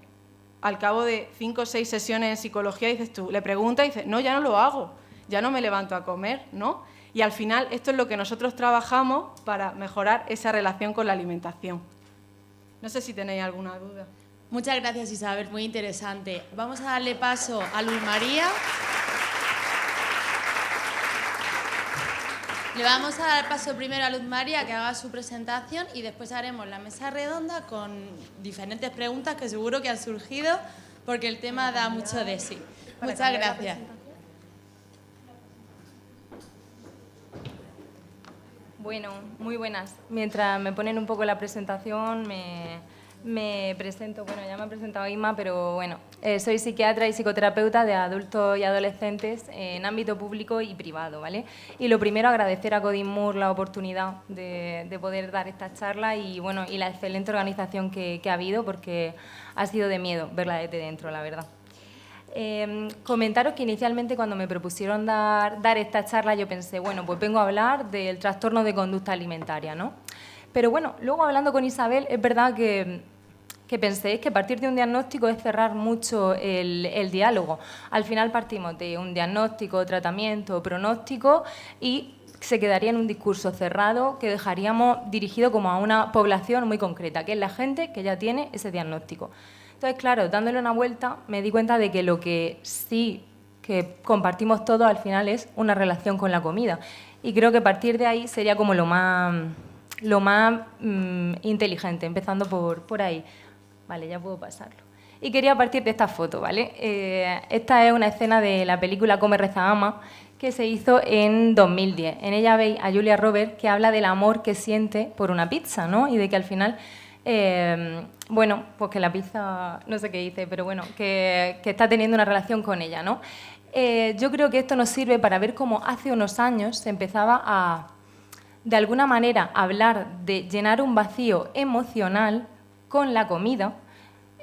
Al cabo de 5 o 6 sesiones en psicología, dices tú, le preguntas y dices, no, ya no lo hago, ya no me levanto a comer, ¿no? Y al final esto es lo que nosotros trabajamos para mejorar esa relación con la alimentación. No sé si tenéis alguna duda. Muchas gracias, Isabel, muy interesante. Vamos a darle paso a Luz María. Le vamos a dar paso primero a Luz María que haga su presentación y después haremos la mesa redonda con diferentes preguntas que seguro que han surgido porque el tema da mucho de sí. Muchas gracias. Bueno, muy buenas. Mientras me ponen un poco la presentación, me presento. Bueno, ya me ha presentado Inma, pero bueno, soy psiquiatra y psicoterapeuta de adultos y adolescentes en ámbito público y privado, ¿vale? Y lo primero, agradecer a Codimur la oportunidad de poder dar esta charla y, bueno, y la excelente organización que ha habido, porque ha sido de miedo verla desde dentro, la verdad. Comentaros que inicialmente cuando me propusieron dar esta charla yo pensé, bueno, pues vengo a hablar del trastorno de conducta alimentaria, ¿no? Pero bueno, luego hablando con Isabel, es verdad que pensé que partir de un diagnóstico es cerrar mucho el diálogo. Al final partimos de un diagnóstico, tratamiento, pronóstico y se quedaría en un discurso cerrado que dejaríamos dirigido como a una población muy concreta, que es la gente que ya tiene ese diagnóstico. Entonces, claro, dándole una vuelta, me di cuenta de que lo que sí que compartimos todos al final es una relación con la comida. Y creo que a partir de ahí sería como lo más inteligente, empezando por ahí. Vale, ya puedo pasarlo. Y quería partir de esta foto, ¿vale? Esta es una escena de la película Come, reza, ama, que se hizo en 2010. En ella veis a Julia Roberts que habla del amor que siente por una pizza, ¿no? Y de que al final... bueno, pues que la pizza, no sé qué dice, pero bueno, que está teniendo una relación con ella, ¿no? Yo creo que esto nos sirve para ver cómo hace unos años se empezaba a, de alguna manera, hablar de llenar un vacío emocional con la comida,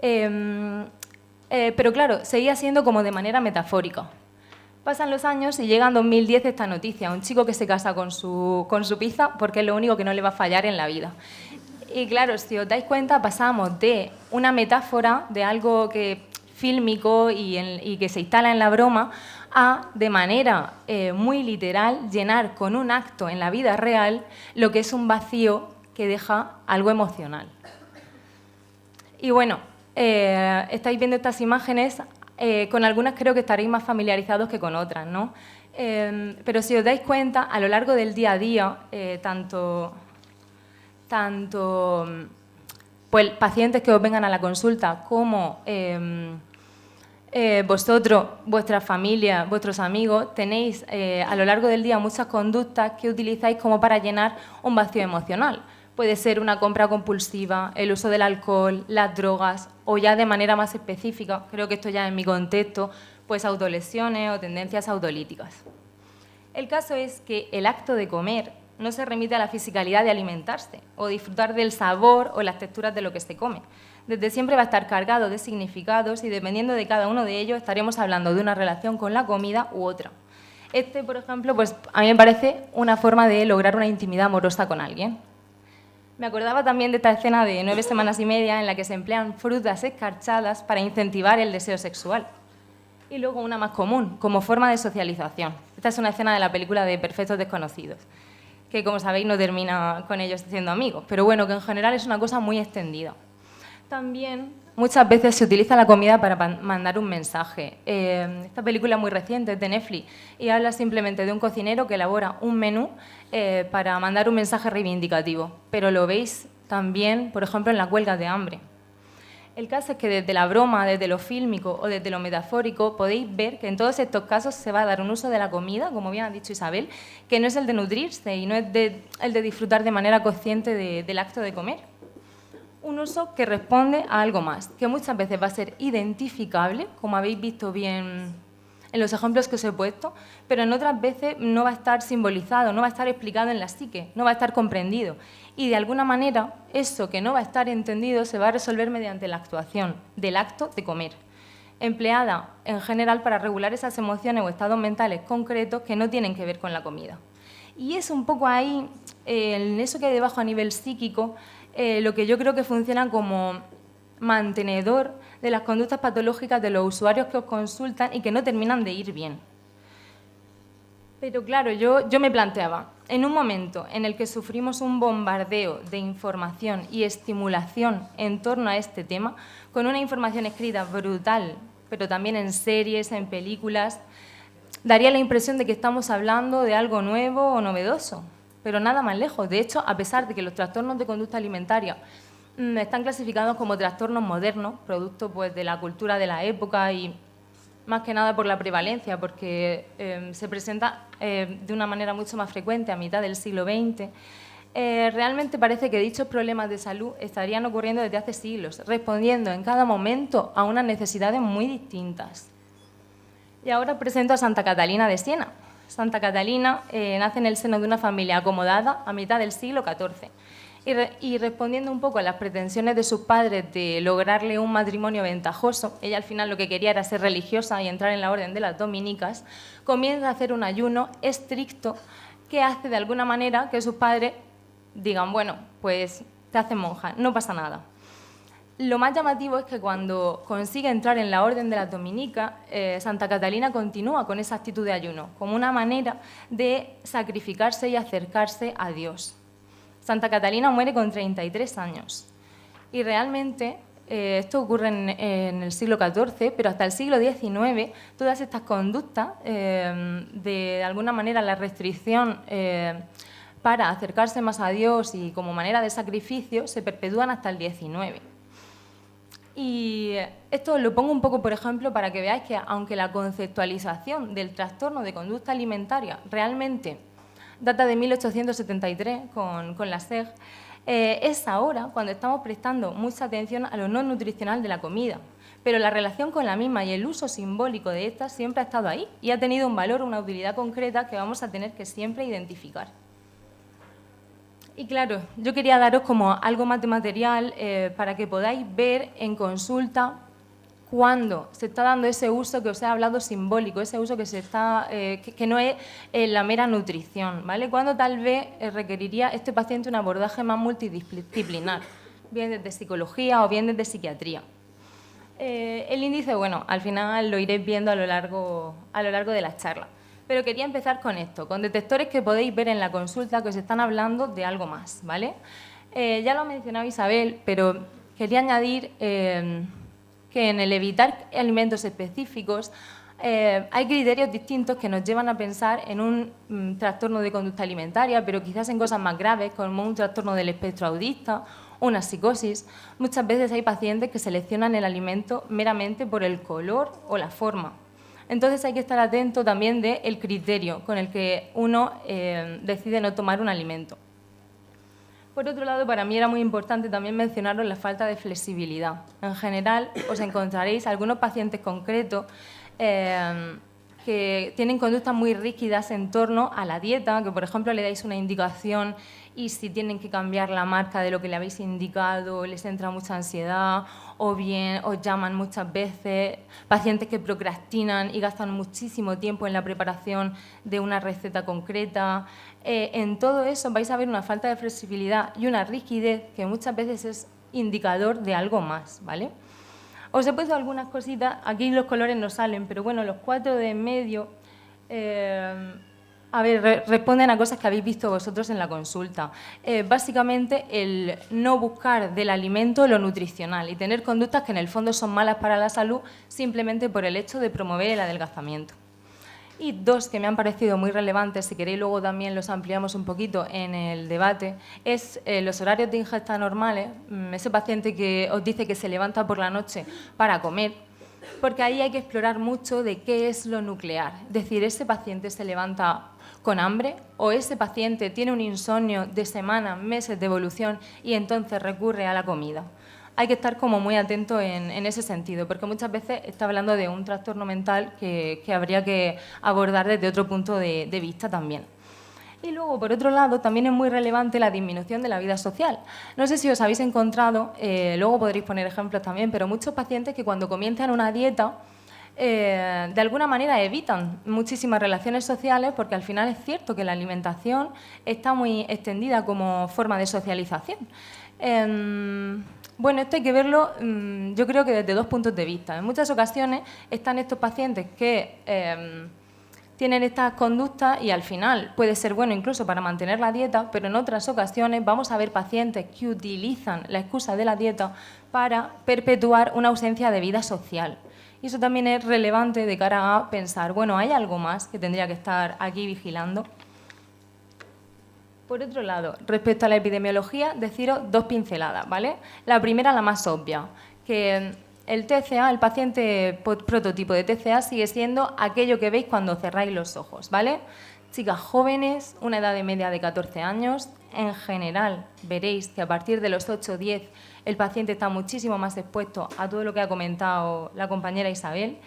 pero claro, seguía siendo como de manera metafórica. Pasan los años y llega en 2010 esta noticia, un chico que se casa con su pizza porque es lo único que no le va a fallar en la vida. Y claro, si os dais cuenta, pasamos de una metáfora, de algo que fílmico y que se instala en la broma, a, de manera muy literal, llenar con un acto en la vida real lo que es un vacío que deja algo emocional. Y bueno, estáis viendo estas imágenes, con algunas creo que estaréis más familiarizados que con otras, ¿no? Pero si os dais cuenta, a lo largo del día a día, tanto pues, pacientes que os vengan a la consulta como vosotros, vuestra familia, vuestros amigos, tenéis a lo largo del día muchas conductas que utilizáis como para llenar un vacío emocional. Puede ser una compra compulsiva, el uso del alcohol, las drogas o ya de manera más específica, creo que esto ya en mi contexto, pues autolesiones o tendencias autolíticas. El caso es que el acto de comer no se remite a la fisicalidad de alimentarse o disfrutar del sabor o las texturas de lo que se come. Desde siempre va a estar cargado de significados y dependiendo de cada uno de ellos estaremos hablando de una relación con la comida u otra. Por ejemplo, pues a mí me parece una forma de lograr una intimidad amorosa con alguien. Me acordaba también de esta escena de 9 semanas y media en la que se emplean frutas escarchadas para incentivar el deseo sexual. Y luego una más común, como forma de socialización. Esta es una escena de la película de Perfectos Desconocidos, que como sabéis no termina con ellos siendo amigos, pero bueno, que en general es una cosa muy extendida. También muchas veces se utiliza la comida para mandar un mensaje. Esta película es muy reciente, es de Netflix, y habla simplemente de un cocinero que elabora un menú para mandar un mensaje reivindicativo. Pero lo veis también, por ejemplo, en las huelgas de hambre. El caso es que desde la broma, desde lo fílmico o desde lo metafórico, podéis ver que en todos estos casos se va a dar un uso de la comida, como bien ha dicho Isabel, que no es el de nutrirse y no es el de disfrutar de manera consciente del acto de comer. Un uso que responde a algo más, que muchas veces va a ser identificable, como habéis visto bien en los ejemplos que os he puesto, pero en otras veces no va a estar simbolizado, no va a estar explicado en la psique, no va a estar comprendido. Y de alguna manera, eso que no va a estar entendido se va a resolver mediante la actuación del acto de comer, empleada en general para regular esas emociones o estados mentales concretos que no tienen que ver con la comida. Y es un poco ahí, en eso que hay debajo a nivel psíquico, lo que yo creo que funciona como mantenedor de las conductas patológicas de los usuarios que os consultan y que no terminan de ir bien. Pero claro, yo me planteaba, en un momento en el que sufrimos un bombardeo de información y estimulación en torno a este tema, con una información escrita brutal, pero también en series, en películas, daría la impresión de que estamos hablando de algo nuevo o novedoso, pero nada más lejos. De hecho, a pesar de que los trastornos de conducta alimentaria están clasificados como trastornos modernos, producto pues, de la cultura de la época y más que nada por la prevalencia, porque se presenta de una manera mucho más frecuente a mitad del siglo XX, realmente parece que dichos problemas de salud estarían ocurriendo desde hace siglos, respondiendo en cada momento a unas necesidades muy distintas. Y ahora presento a Santa Catalina de Siena. Santa Catalina nace en el seno de una familia acomodada a mitad del siglo XIV. Y respondiendo un poco a las pretensiones de sus padres de lograrle un matrimonio ventajoso, ella al final lo que quería era ser religiosa y entrar en la orden de las dominicas, comienza a hacer un ayuno estricto que hace de alguna manera que sus padres digan, bueno, pues te haces monja, no pasa nada. Lo más llamativo es que cuando consigue entrar en la orden de las dominicas, Santa Catalina continúa con esa actitud de ayuno, como una manera de sacrificarse y acercarse a Dios. Santa Catalina muere con 33 años y realmente esto ocurre en el siglo XIV, pero hasta el siglo XIX todas estas conductas, de alguna manera la restricción para acercarse más a Dios y como manera de sacrificio, se perpetúan hasta el XIX. Y esto lo pongo un poco, por ejemplo, para que veáis que aunque la conceptualización del trastorno de conducta alimentaria realmente data de 1873 con la SEG, es ahora cuando estamos prestando mucha atención a lo no nutricional de la comida. Pero la relación con la misma y el uso simbólico de esta siempre ha estado ahí y ha tenido un valor, una utilidad concreta que vamos a tener que siempre identificar. Y claro, yo quería daros como algo más de material para que podáis ver en consulta cuando se está dando ese uso que os he hablado simbólico, ese uso que, que no es la mera nutrición, ¿vale? Cuando tal vez requeriría este paciente un abordaje más multidisciplinar, bien desde psicología o bien desde psiquiatría. El índice, bueno, al final lo iréis viendo a lo largo de las charlas. Pero quería empezar con esto, con detectores que podéis ver en la consulta que os están hablando de algo más, ¿vale? Ya lo ha mencionado Isabel, pero quería añadir que en el evitar alimentos específicos hay criterios distintos que nos llevan a pensar en un trastorno de conducta alimentaria, pero quizás en cosas más graves, como un trastorno del espectro autista, una psicosis. Muchas veces hay pacientes que seleccionan el alimento meramente por el color o la forma. Entonces hay que estar atento también del criterio con el que uno decide no tomar un alimento. Por otro lado, para mí era muy importante también mencionaros la falta de flexibilidad. En general, os encontraréis algunos pacientes concretos que tienen conductas muy rígidas en torno a la dieta, que por ejemplo le dais una indicación y si tienen que cambiar la marca de lo que le habéis indicado, les entra mucha ansiedad, o bien os llaman muchas veces, pacientes que procrastinan y gastan muchísimo tiempo en la preparación de una receta concreta. En todo eso vais a ver una falta de flexibilidad y una rigidez que muchas veces es indicador de algo más, ¿vale? Os he puesto algunas cositas, aquí los colores no salen, pero bueno, los 4 de en medio, responden a cosas que habéis visto vosotros en la consulta. Básicamente, el no buscar del alimento lo nutricional y tener conductas que en el fondo son malas para la salud simplemente por el hecho de promover el adelgazamiento. Y 2 que me han parecido muy relevantes, si queréis luego también los ampliamos un poquito en el debate, es los horarios de ingesta normales, ese paciente que os dice que se levanta por la noche para comer, porque ahí hay que explorar mucho de qué es lo nuclear. Es decir, ¿ese paciente se levanta con hambre o ese paciente tiene un insomnio de semanas, meses de evolución y entonces recurre a la comida? Hay que estar como muy atento en ese sentido, porque muchas veces está hablando de un trastorno mental que habría que abordar desde otro punto de vista también. Y luego, por otro lado, también es muy relevante la disminución de la vida social. No sé si os habéis encontrado, luego podréis poner ejemplos también, pero muchos pacientes que cuando comienzan una dieta, de alguna manera evitan muchísimas relaciones sociales, porque al final es cierto que la alimentación está muy extendida como forma de socialización. Bueno, esto hay que verlo, yo creo que desde 2 puntos de vista. En muchas ocasiones están estos pacientes que tienen estas conductas y al final puede ser bueno incluso para mantener la dieta, pero en otras ocasiones vamos a ver pacientes que utilizan la excusa de la dieta para perpetuar una ausencia de vida social. Y eso también es relevante de cara a pensar, bueno, ¿hay algo más que tendría que estar aquí vigilando? Por otro lado, respecto a la epidemiología, deciros 2 pinceladas, ¿vale? La primera, la más obvia, que el TCA, el paciente prototipo de TCA, sigue siendo aquello que veis cuando cerráis los ojos, ¿vale? Chicas jóvenes, una edad de media de 14 años, en general veréis que a partir de los 8 o 10 el paciente está muchísimo más expuesto a todo lo que ha comentado la compañera Isabel.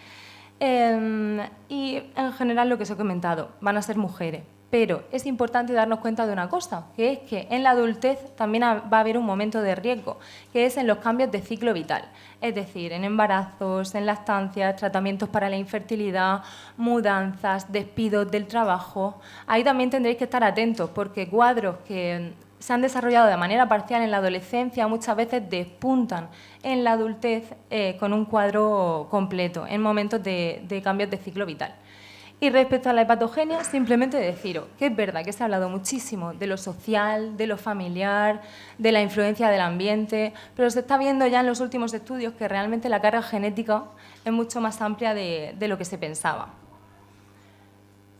Y en general lo que os he comentado, van a ser mujeres. Pero es importante darnos cuenta de una cosa, que es que en la adultez también va a haber un momento de riesgo, que es en los cambios de ciclo vital. Es decir, en embarazos, en lactancias, tratamientos para la infertilidad, mudanzas, despidos del trabajo. Ahí también tendréis que estar atentos, porque cuadros que se han desarrollado de manera parcial en la adolescencia muchas veces despuntan en la adultez con un cuadro completo, en momentos de cambios de ciclo vital. Y respecto a la hepatogenia, simplemente deciros que es verdad que se ha hablado muchísimo de lo social, de lo familiar, de la influencia del ambiente, pero se está viendo ya en los últimos estudios que realmente la carga genética es mucho más amplia de lo que se pensaba.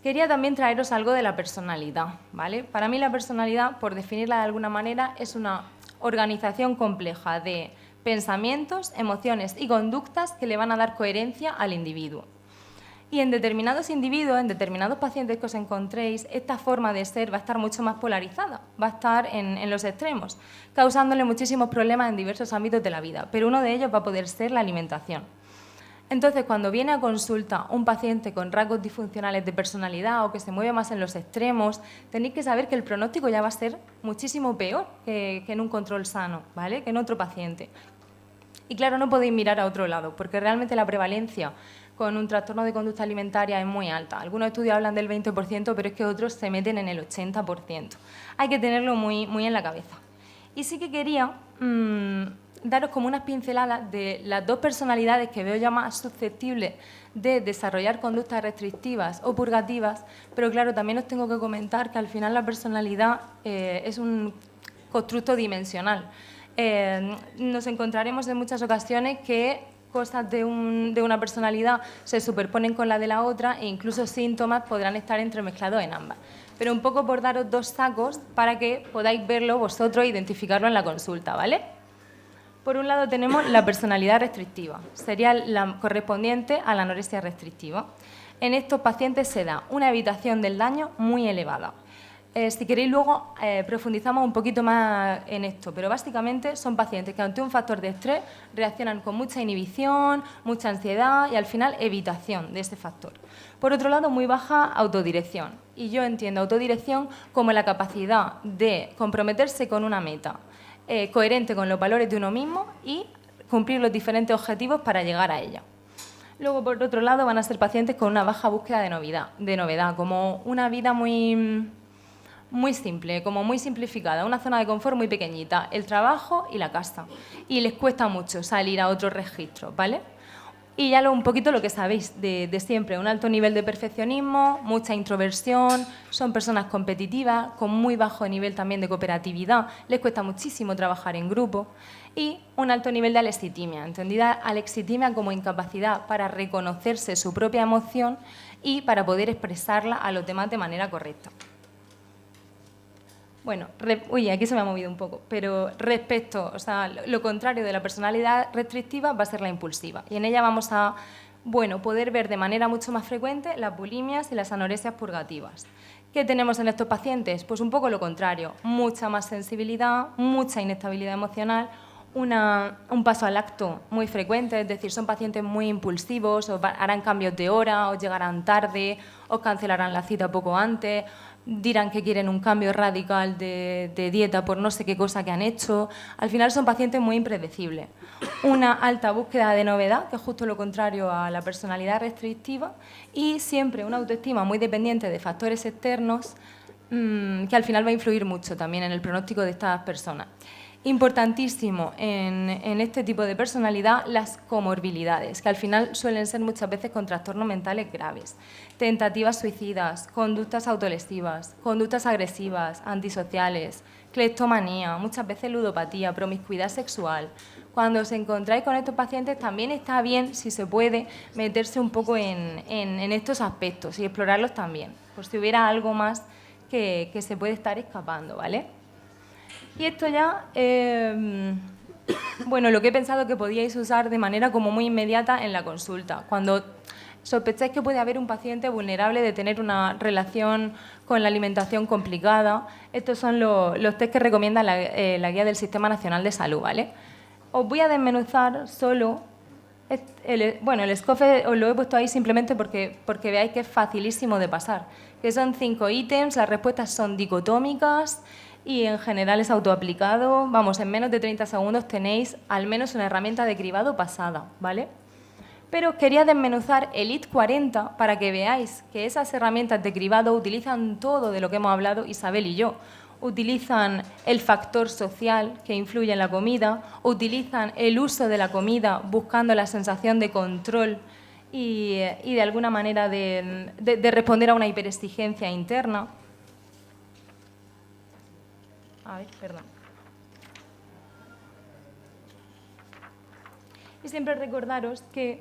Quería también traeros algo de la personalidad, ¿vale? Para mí la personalidad, por definirla de alguna manera, es una organización compleja de pensamientos, emociones y conductas que le van a dar coherencia al individuo. Y en determinados individuos, en determinados pacientes que os encontréis, esta forma de ser va a estar mucho más polarizada, va a estar en los extremos, causándole muchísimos problemas en diversos ámbitos de la vida, pero uno de ellos va a poder ser la alimentación. Entonces, cuando viene a consulta un paciente con rasgos disfuncionales de personalidad o que se mueve más en los extremos, tenéis que saber que el pronóstico ya va a ser muchísimo peor que en un control sano, ¿vale? Que en otro paciente. Y claro, no podéis mirar a otro lado, porque realmente la prevalencia con un trastorno de conducta alimentaria es muy alta. Algunos estudios hablan del 20%, pero es que otros se meten en el 80%. Hay que tenerlo muy, muy en la cabeza. Y sí que quería daros como unas pinceladas de las 2 personalidades que veo ya más susceptibles de desarrollar conductas restrictivas o purgativas, pero claro, también os tengo que comentar que al final la personalidad es un constructo dimensional. Nos encontraremos en muchas ocasiones que cosas de una personalidad se superponen con la de la otra e incluso síntomas podrán estar entremezclados en ambas. Pero un poco por daros dos sacos para que podáis verlo vosotros e identificarlo en la consulta, ¿vale? Por un lado tenemos la personalidad restrictiva, sería la correspondiente a la anorexia restrictiva. En estos pacientes se da una evitación del daño muy elevada. Si queréis luego profundizamos un poquito más en esto, pero básicamente son pacientes que ante un factor de estrés reaccionan con mucha inhibición, mucha ansiedad y al final evitación de ese factor. Por otro lado, muy baja autodirección, y yo entiendo autodirección como la capacidad de comprometerse con una meta coherente con los valores de uno mismo y cumplir los diferentes objetivos para llegar a ella. Luego, por otro lado, van a ser pacientes con una baja búsqueda de novedad, como una vida muy simple, como muy simplificada, una zona de confort muy pequeñita, el trabajo y la casa. Y les cuesta mucho salir a otros registros, ¿vale? Y ya un poquito lo que sabéis de siempre, un alto nivel de perfeccionismo, mucha introversión, son personas competitivas, con muy bajo nivel también de cooperatividad, les cuesta muchísimo trabajar en grupo, y un alto nivel de alexitimia, entendida alexitimia como incapacidad para reconocerse su propia emoción y para poder expresarla a los demás de manera correcta. Bueno, aquí se me ha movido un poco, pero respecto, o sea, lo contrario de la personalidad restrictiva va a ser la impulsiva. Y en ella vamos a, poder ver de manera mucho más frecuente las bulimias y las anorexias purgativas. ¿Qué tenemos en estos pacientes? Pues un poco lo contrario, mucha más sensibilidad, mucha inestabilidad emocional, un paso al acto muy frecuente, es decir, son pacientes muy impulsivos, os harán cambios de hora, os llegarán tarde, os cancelarán la cita poco antes, dirán que quieren un cambio radical de dieta por no sé qué cosa que han hecho. Al final son pacientes muy impredecibles. Una alta búsqueda de novedad, que es justo lo contrario a la personalidad restrictiva, y siempre una autoestima muy dependiente de factores externos que al final va a influir mucho también en el pronóstico de estas personas. Importantísimo en este tipo de personalidad las comorbilidades, que al final suelen ser muchas veces con trastornos mentales graves. Tentativas suicidas, conductas autolesivas, conductas agresivas, antisociales, cleptomanía, muchas veces ludopatía, promiscuidad sexual. Cuando os encontráis con estos pacientes también está bien, si se puede, meterse un poco en estos aspectos y explorarlos también, por si hubiera algo más que se puede estar escapando, ¿vale? Y esto ya, lo que he pensado que podíais usar de manera como muy inmediata en la consulta. Cuando sospecháis que puede haber un paciente vulnerable de tener una relación con la alimentación complicada, estos son los test que recomienda la guía del Sistema Nacional de Salud, ¿vale? Os voy a desmenuzar solo, el SCOFE os lo he puesto ahí simplemente porque veáis que es facilísimo de pasar, que son 5 ítems, las respuestas son dicotómicas, y en general es autoaplicado. Vamos, en menos de 30 segundos tenéis al menos una herramienta de cribado pasada, ¿vale? Pero os quería desmenuzar el IT 40 para que veáis que esas herramientas de cribado utilizan todo de lo que hemos hablado Isabel y yo. Utilizan el factor social que influye en la comida, utilizan el uso de la comida buscando la sensación de control y de alguna manera de responder a una hiperexigencia interna. A ver, perdón. Y siempre recordaros que,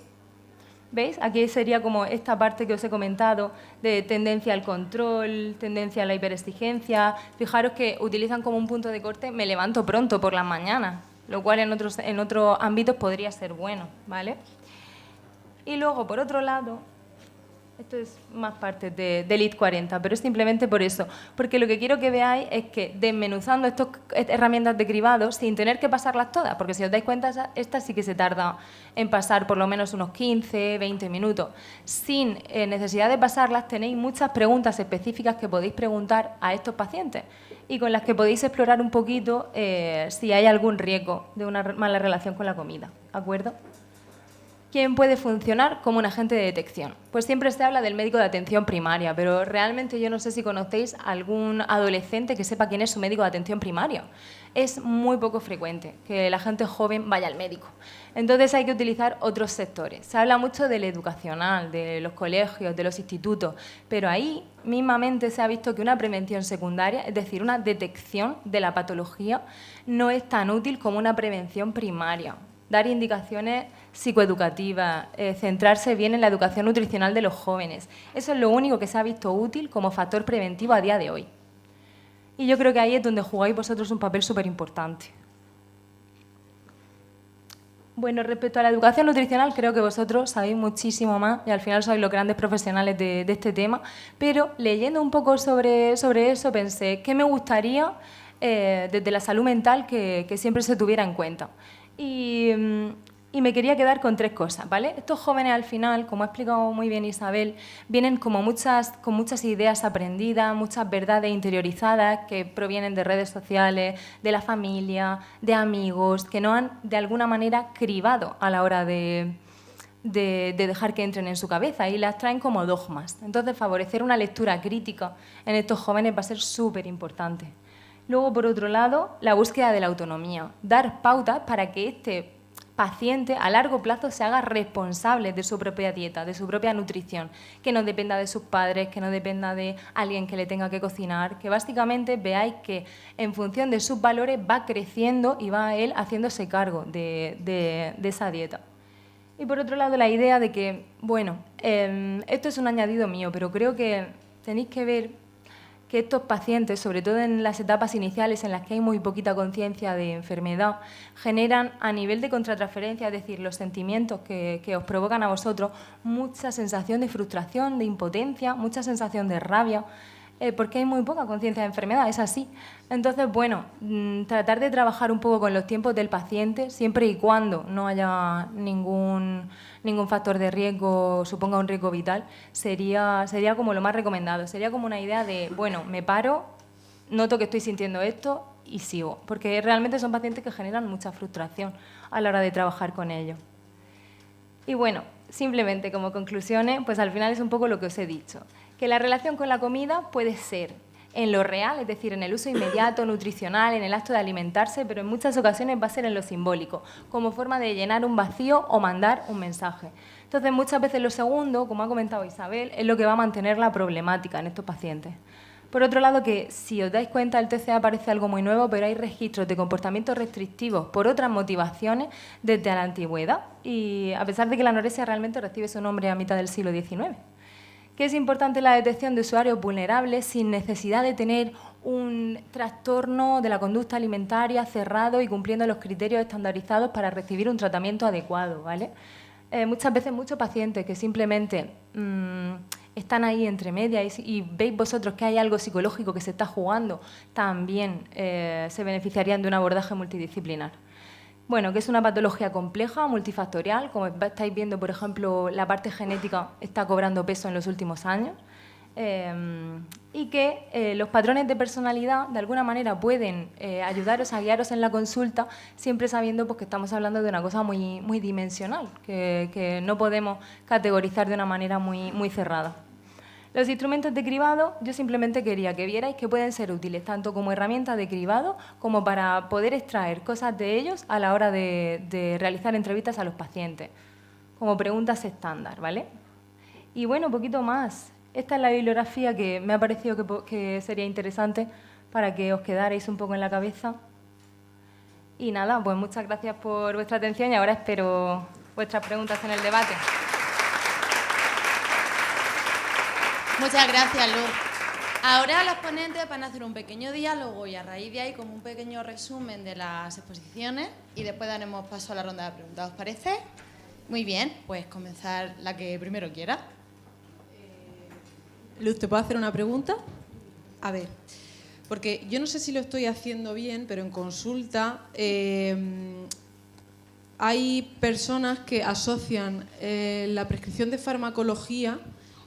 ¿veis? Aquí sería como esta parte que os he comentado de tendencia al control, tendencia a la hiperexigencia. Fijaros que utilizan como un punto de corte, me levanto pronto por las mañanas, lo cual en otros ámbitos podría ser bueno, ¿vale? Y luego, por otro lado, esto es más parte del IT 40, pero es simplemente por eso, porque lo que quiero que veáis es que desmenuzando estas herramientas de cribado, sin tener que pasarlas todas, porque si os dais cuenta, esta sí que se tarda en pasar por lo menos unos 15, 20 minutos. Sin necesidad de pasarlas, tenéis muchas preguntas específicas que podéis preguntar a estos pacientes y con las que podéis explorar un poquito si hay algún riesgo de una mala relación con la comida, ¿de acuerdo? ¿Quién puede funcionar como un agente de detección? Pues siempre se habla del médico de atención primaria, pero realmente yo no sé si conocéis algún adolescente que sepa quién es su médico de atención primaria. Es muy poco frecuente que la gente joven vaya al médico. Entonces hay que utilizar otros sectores. Se habla mucho del educacional, de los colegios, de los institutos, pero ahí mismamente se ha visto que una prevención secundaria, es decir, una detección de la patología, no es tan útil como una prevención primaria. Dar indicaciones psicoeducativas, centrarse bien en la educación nutricional de los jóvenes. Eso es lo único que se ha visto útil como factor preventivo a día de hoy. Y yo creo que ahí es donde jugáis vosotros un papel súper importante. Bueno, respecto a la educación nutricional, creo que vosotros sabéis muchísimo más y al final sois los grandes profesionales de este tema, pero leyendo un poco sobre eso pensé que me gustaría desde la salud mental que siempre se tuviera en cuenta. Y me quería quedar con 3 cosas, ¿vale? Estos jóvenes al final, como ha explicado muy bien Isabel, vienen como con muchas ideas aprendidas, muchas verdades interiorizadas que provienen de redes sociales, de la familia, de amigos, que no han de alguna manera cribado a la hora de dejar que entren en su cabeza y las traen como dogmas. Entonces, favorecer una lectura crítica en estos jóvenes va a ser súper importante. Luego, por otro lado, la búsqueda de la autonomía, dar pautas para que este paciente a largo plazo se haga responsable de su propia dieta, de su propia nutrición, que no dependa de sus padres, que no dependa de alguien que le tenga que cocinar, que básicamente veáis que en función de sus valores va creciendo y va él haciéndose cargo de esa dieta. Y por otro lado la idea de que, bueno, esto es un añadido mío, pero creo que tenéis que ver que estos pacientes, sobre todo en las etapas iniciales en las que hay muy poquita conciencia de enfermedad, generan a nivel de contratransferencia, es decir, los sentimientos que os provocan a vosotros, mucha sensación de frustración, de impotencia, mucha sensación de rabia, porque hay muy poca conciencia de enfermedad, es así. Entonces, bueno, tratar de trabajar un poco con los tiempos del paciente, siempre y cuando no haya ningún factor de riesgo, suponga un riesgo vital, sería como lo más recomendado. Sería como una idea de, bueno, me paro, noto que estoy sintiendo esto y sigo, porque realmente son pacientes que generan mucha frustración a la hora de trabajar con ellos. Y bueno, simplemente como conclusiones, pues al final es un poco lo que os he dicho, que la relación con la comida puede ser en lo real, es decir, en el uso inmediato, nutricional, en el acto de alimentarse, pero en muchas ocasiones va a ser en lo simbólico, como forma de llenar un vacío o mandar un mensaje. Entonces, muchas veces lo segundo, como ha comentado Isabel, es lo que va a mantener la problemática en estos pacientes. Por otro lado, que si os dais cuenta, el TCA parece algo muy nuevo, pero hay registros de comportamientos restrictivos por otras motivaciones desde la antigüedad, y a pesar de que la anorexia realmente recibe su nombre a mitad del siglo XIX. Que es importante la detección de usuarios vulnerables sin necesidad de tener un trastorno de la conducta alimentaria cerrado y cumpliendo los criterios estandarizados para recibir un tratamiento adecuado, ¿vale? Muchas veces muchos pacientes que simplemente están ahí entre medias y veis vosotros que hay algo psicológico que se está jugando, también se beneficiarían de un abordaje multidisciplinar. Bueno, que es una patología compleja, multifactorial, como estáis viendo, por ejemplo, la parte genética está cobrando peso en los últimos años, y que los patrones de personalidad, de alguna manera, pueden ayudaros a guiaros en la consulta, siempre sabiendo pues, que estamos hablando de una cosa muy, muy dimensional, que no podemos categorizar de una manera muy cerrada. Los instrumentos de cribado, yo simplemente quería que vierais que pueden ser útiles tanto como herramientas de cribado como para poder extraer cosas de ellos a la hora de realizar entrevistas a los pacientes, como preguntas estándar, ¿vale? Y bueno, poquito más. Esta es la bibliografía que me ha parecido que sería interesante para que os quedarais un poco en la cabeza. Y nada, pues muchas gracias por vuestra atención y ahora espero vuestras preguntas en el debate. Muchas gracias, Luz. Ahora los ponentes van a hacer un pequeño diálogo y a raíz de ahí como un pequeño resumen de las exposiciones y después daremos paso a la ronda de preguntas. ¿Os parece? Muy bien, pues comenzar la que primero quiera. Luz, ¿te puedo hacer una pregunta? A ver, porque yo no sé si lo estoy haciendo bien, pero en consulta hay personas que asocian la prescripción de farmacología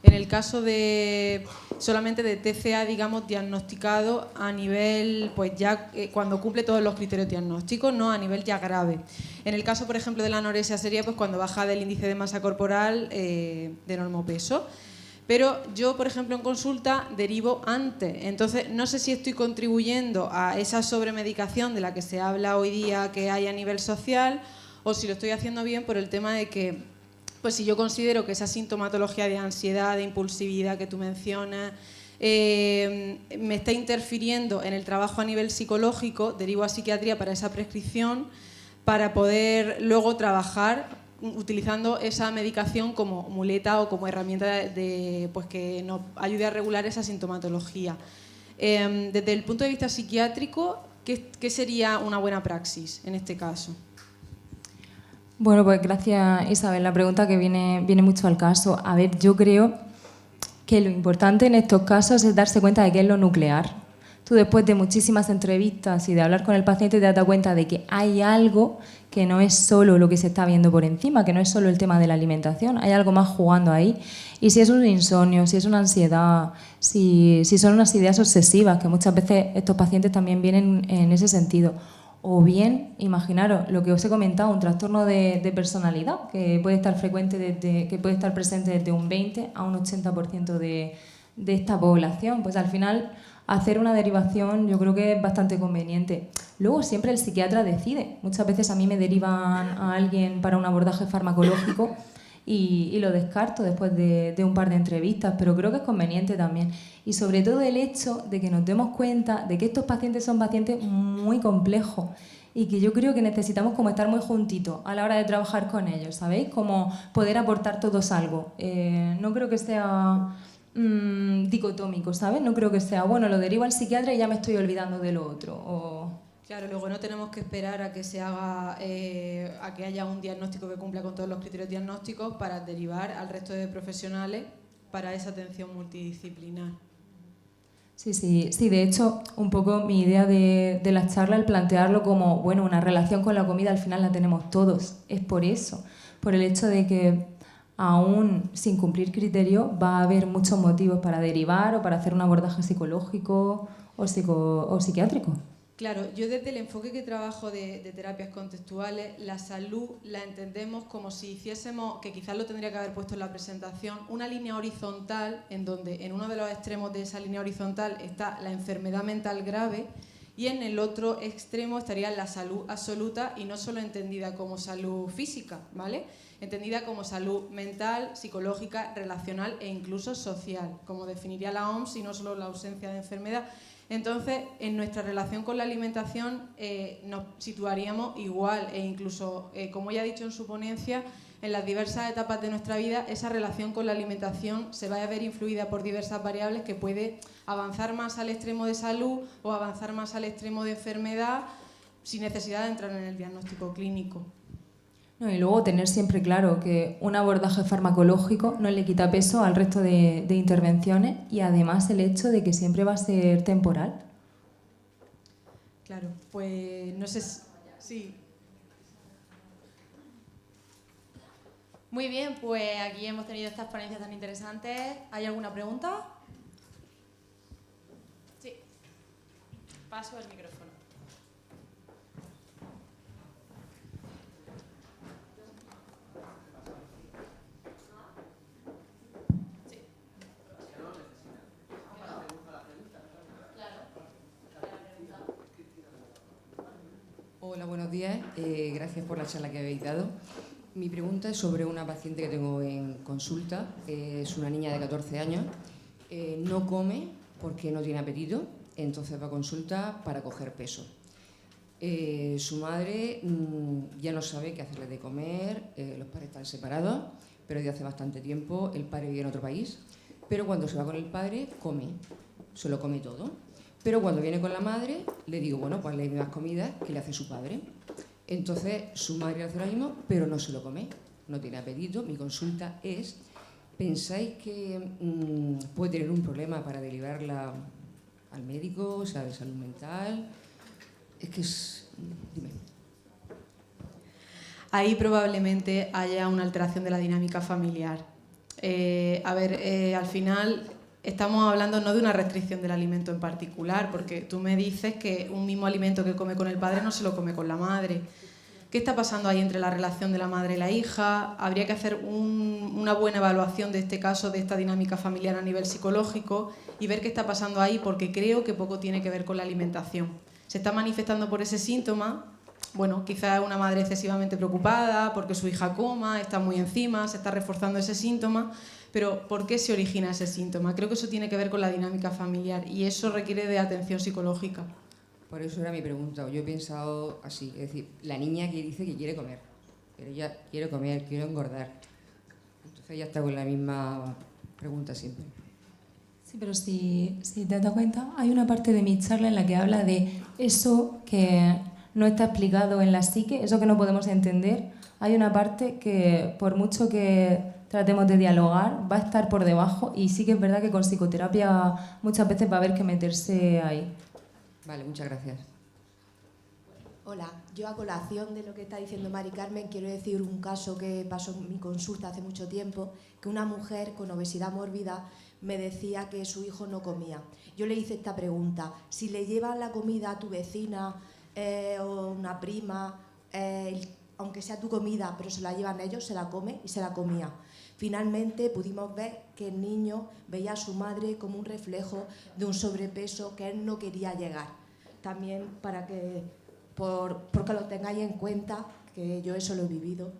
en el caso de solamente de TCA, digamos, diagnosticado a nivel, pues ya cuando cumple todos los criterios diagnósticos, no a nivel ya grave. En el caso, por ejemplo, de la anorexia sería pues cuando baja del índice de masa corporal de normopeso. Pero yo, por ejemplo, en consulta derivo antes. Entonces, no sé si estoy contribuyendo a esa sobremedicación de la que se habla hoy día que hay a nivel social o si lo estoy haciendo bien por el tema de que pues si yo considero que esa sintomatología de ansiedad, de impulsividad que tú mencionas, me está interfiriendo en el trabajo a nivel psicológico, derivo a psiquiatría para esa prescripción, para poder luego trabajar utilizando esa medicación como muleta o como herramienta pues que nos ayude a regular esa sintomatología. Desde el punto de vista psiquiátrico, ¿qué sería una buena praxis en este caso? Bueno, pues gracias, Isabel. La pregunta que viene mucho al caso. A ver, yo creo que lo importante en estos casos es darse cuenta de qué es lo nuclear. Tú, después de muchísimas entrevistas y de hablar con el paciente, te das cuenta de que hay algo que no es solo lo que se está viendo por encima, que no es solo el tema de la alimentación, hay algo más jugando ahí. Y si es un insomnio, si es una ansiedad, si son unas ideas obsesivas, que muchas veces estos pacientes también vienen en ese sentido. O bien, imaginaros lo que os he comentado, un trastorno de personalidad que puede estar que puede estar presente desde un 20 a un 80% de esta población. Pues al final, hacer una derivación yo creo que es bastante conveniente. Luego siempre el psiquiatra decide. Muchas veces a mí me derivan a alguien para un abordaje farmacológico y lo descarto después de un par de entrevistas, pero creo que es conveniente también. Y sobre todo el hecho de que nos demos cuenta de que estos pacientes son pacientes muy complejos y que yo creo que necesitamos como estar muy juntitos a la hora de trabajar con ellos, ¿sabéis? Como poder aportar todos algo. No creo que sea dicotómico, ¿sabes? No creo que sea, bueno, lo derivo al psiquiatra y ya me estoy olvidando de lo otro. Claro, luego no tenemos que esperar a que se haga, a que haya un diagnóstico que cumpla con todos los criterios diagnósticos para derivar al resto de profesionales para esa atención multidisciplinar. Sí, de hecho, un poco mi idea de la charla, el plantearlo como, bueno, una relación con la comida al final la tenemos todos. Es por eso, por el hecho de que aún sin cumplir criterio va a haber muchos motivos para derivar o para hacer un abordaje psicológico o psiquiátrico. Claro, yo desde el enfoque que trabajo de terapias contextuales, la salud la entendemos como si hiciésemos, que quizás lo tendría que haber puesto en la presentación, una línea horizontal en donde en uno de los extremos de esa línea horizontal está la enfermedad mental grave y en el otro extremo estaría la salud absoluta y no solo entendida como salud física, ¿vale? Entendida como salud mental, psicológica, relacional e incluso social, como definiría la OMS y no solo la ausencia de enfermedad. Entonces, en nuestra relación con la alimentación nos situaríamos igual e incluso, como ella ha dicho en su ponencia, en las diversas etapas de nuestra vida, esa relación con la alimentación se va a ver influida por diversas variables que puede avanzar más al extremo de salud o avanzar más al extremo de enfermedad sin necesidad de entrar en el diagnóstico clínico. No, y luego tener siempre claro que un abordaje farmacológico no le quita peso al resto de intervenciones y además el hecho de que siempre va a ser temporal. Claro, pues no sé si... Sí. Muy bien, pues aquí hemos tenido estas ponencias tan interesantes. ¿Hay alguna pregunta? Sí. Paso el micrófono. Hola, buenos días. Gracias por la charla que habéis dado. Mi pregunta es sobre una paciente que tengo en consulta. Es una niña de 14 años. No come porque no tiene apetito, entonces va a consulta para coger peso. Su madre ya no sabe qué hacerle de comer, los padres están separados, pero desde hace bastante tiempo el padre vive en otro país. Pero cuando se va con el padre, come, se lo come todo. Pero cuando viene con la madre, le digo, bueno, pues le doy más comidas que le hace su padre. Entonces, su madre le hace lo mismo, pero no se lo come, no tiene apetito. Mi consulta es, ¿pensáis que puede tener un problema para derivarla al médico, o sea, de salud mental? Es que es... Dime. Ahí probablemente haya una alteración de la dinámica familiar. Al final estamos hablando no de una restricción del alimento en particular, porque tú me dices que un mismo alimento que come con el padre no se lo come con la madre. ¿Qué está pasando ahí entre la relación de la madre y la hija? Habría que hacer una buena evaluación de este caso, de esta dinámica familiar a nivel psicológico y ver qué está pasando ahí, porque creo que poco tiene que ver con la alimentación. Se está manifestando por ese síntoma. Bueno, quizás una madre excesivamente preocupada porque su hija coma, está muy encima, se está reforzando ese síntoma, pero ¿por qué se origina ese síntoma? Creo que eso tiene que ver con la dinámica familiar y eso requiere de atención psicológica. Por eso era mi pregunta. Yo he pensado así, es decir, la niña que dice que quiere comer, pero ella quiere comer, quiere engordar. Entonces ella está con la misma pregunta siempre. Sí, pero si te das cuenta, hay una parte de mi charla en la que habla de eso que no está explicado en la psique, eso que no podemos entender. Hay una parte que, por mucho que tratemos de dialogar, va a estar por debajo, y sí que es verdad que con psicoterapia muchas veces va a haber que meterse ahí. Vale, muchas gracias. Hola, yo a colación de lo que está diciendo Mari Carmen quiero decir un caso que pasó en mi consulta hace mucho tiempo, que una mujer con obesidad mórbida me decía que su hijo no comía. Yo le hice esta pregunta: si le llevas la comida a tu vecina o una prima, aunque sea tu comida, pero se la llevan ellos, se la come, y se la comía. Finalmente pudimos ver que el niño veía a su madre como un reflejo de un sobrepeso que él no quería llegar. También para que, porque lo tengáis en cuenta, que yo eso lo he vivido,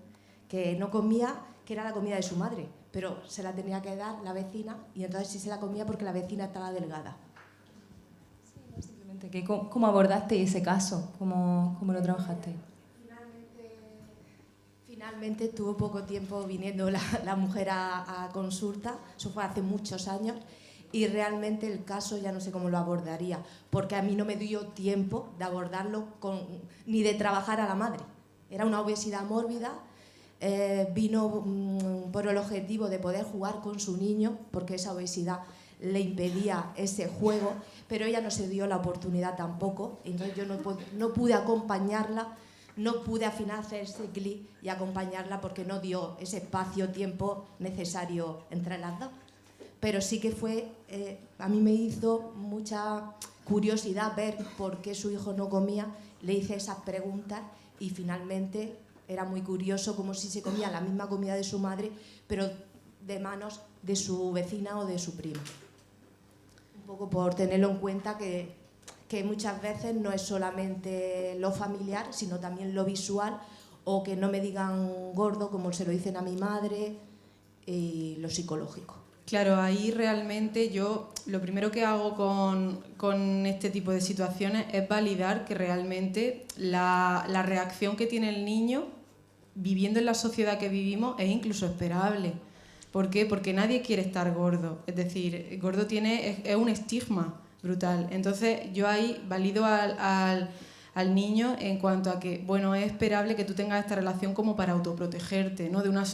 que no comía, que era la comida de su madre, pero se la tenía que dar la vecina, y entonces sí se la comía porque la vecina estaba delgada. Sí, simplemente que ¿cómo abordaste ese caso? ¿Cómo lo trabajaste? Finalmente tuvo poco tiempo viniendo la mujer a consulta, eso fue hace muchos años, y realmente el caso ya no sé cómo lo abordaría, porque a mí no me dio tiempo de abordarlo ni de trabajar a la madre. Era una obesidad mórbida, vino por el objetivo de poder jugar con su niño, porque esa obesidad le impedía ese juego, pero ella no se dio la oportunidad tampoco, entonces yo no pude acompañarla, no pude al final hacer ese clic y acompañarla porque no dio ese espacio-tiempo necesario entre las dos. Pero sí que fue, a mí me hizo mucha curiosidad ver por qué su hijo no comía, le hice esas preguntas y finalmente era muy curioso como si se comía la misma comida de su madre, pero de manos de su vecina o de su prima. Un poco por tenerlo en cuenta que muchas veces no es solamente lo familiar, sino también lo visual, o que no me digan gordo como se lo dicen a mi madre, y lo psicológico. Claro, ahí realmente yo lo primero que hago con este tipo de situaciones es validar que realmente la reacción que tiene el niño viviendo en la sociedad que vivimos es incluso esperable. ¿Por qué? Porque nadie quiere estar gordo, es decir, gordo es un estigma brutal. Entonces yo ahí valido al niño en cuanto a que, bueno, es esperable que tú tengas esta relación como para autoprotegerte, ¿no? De una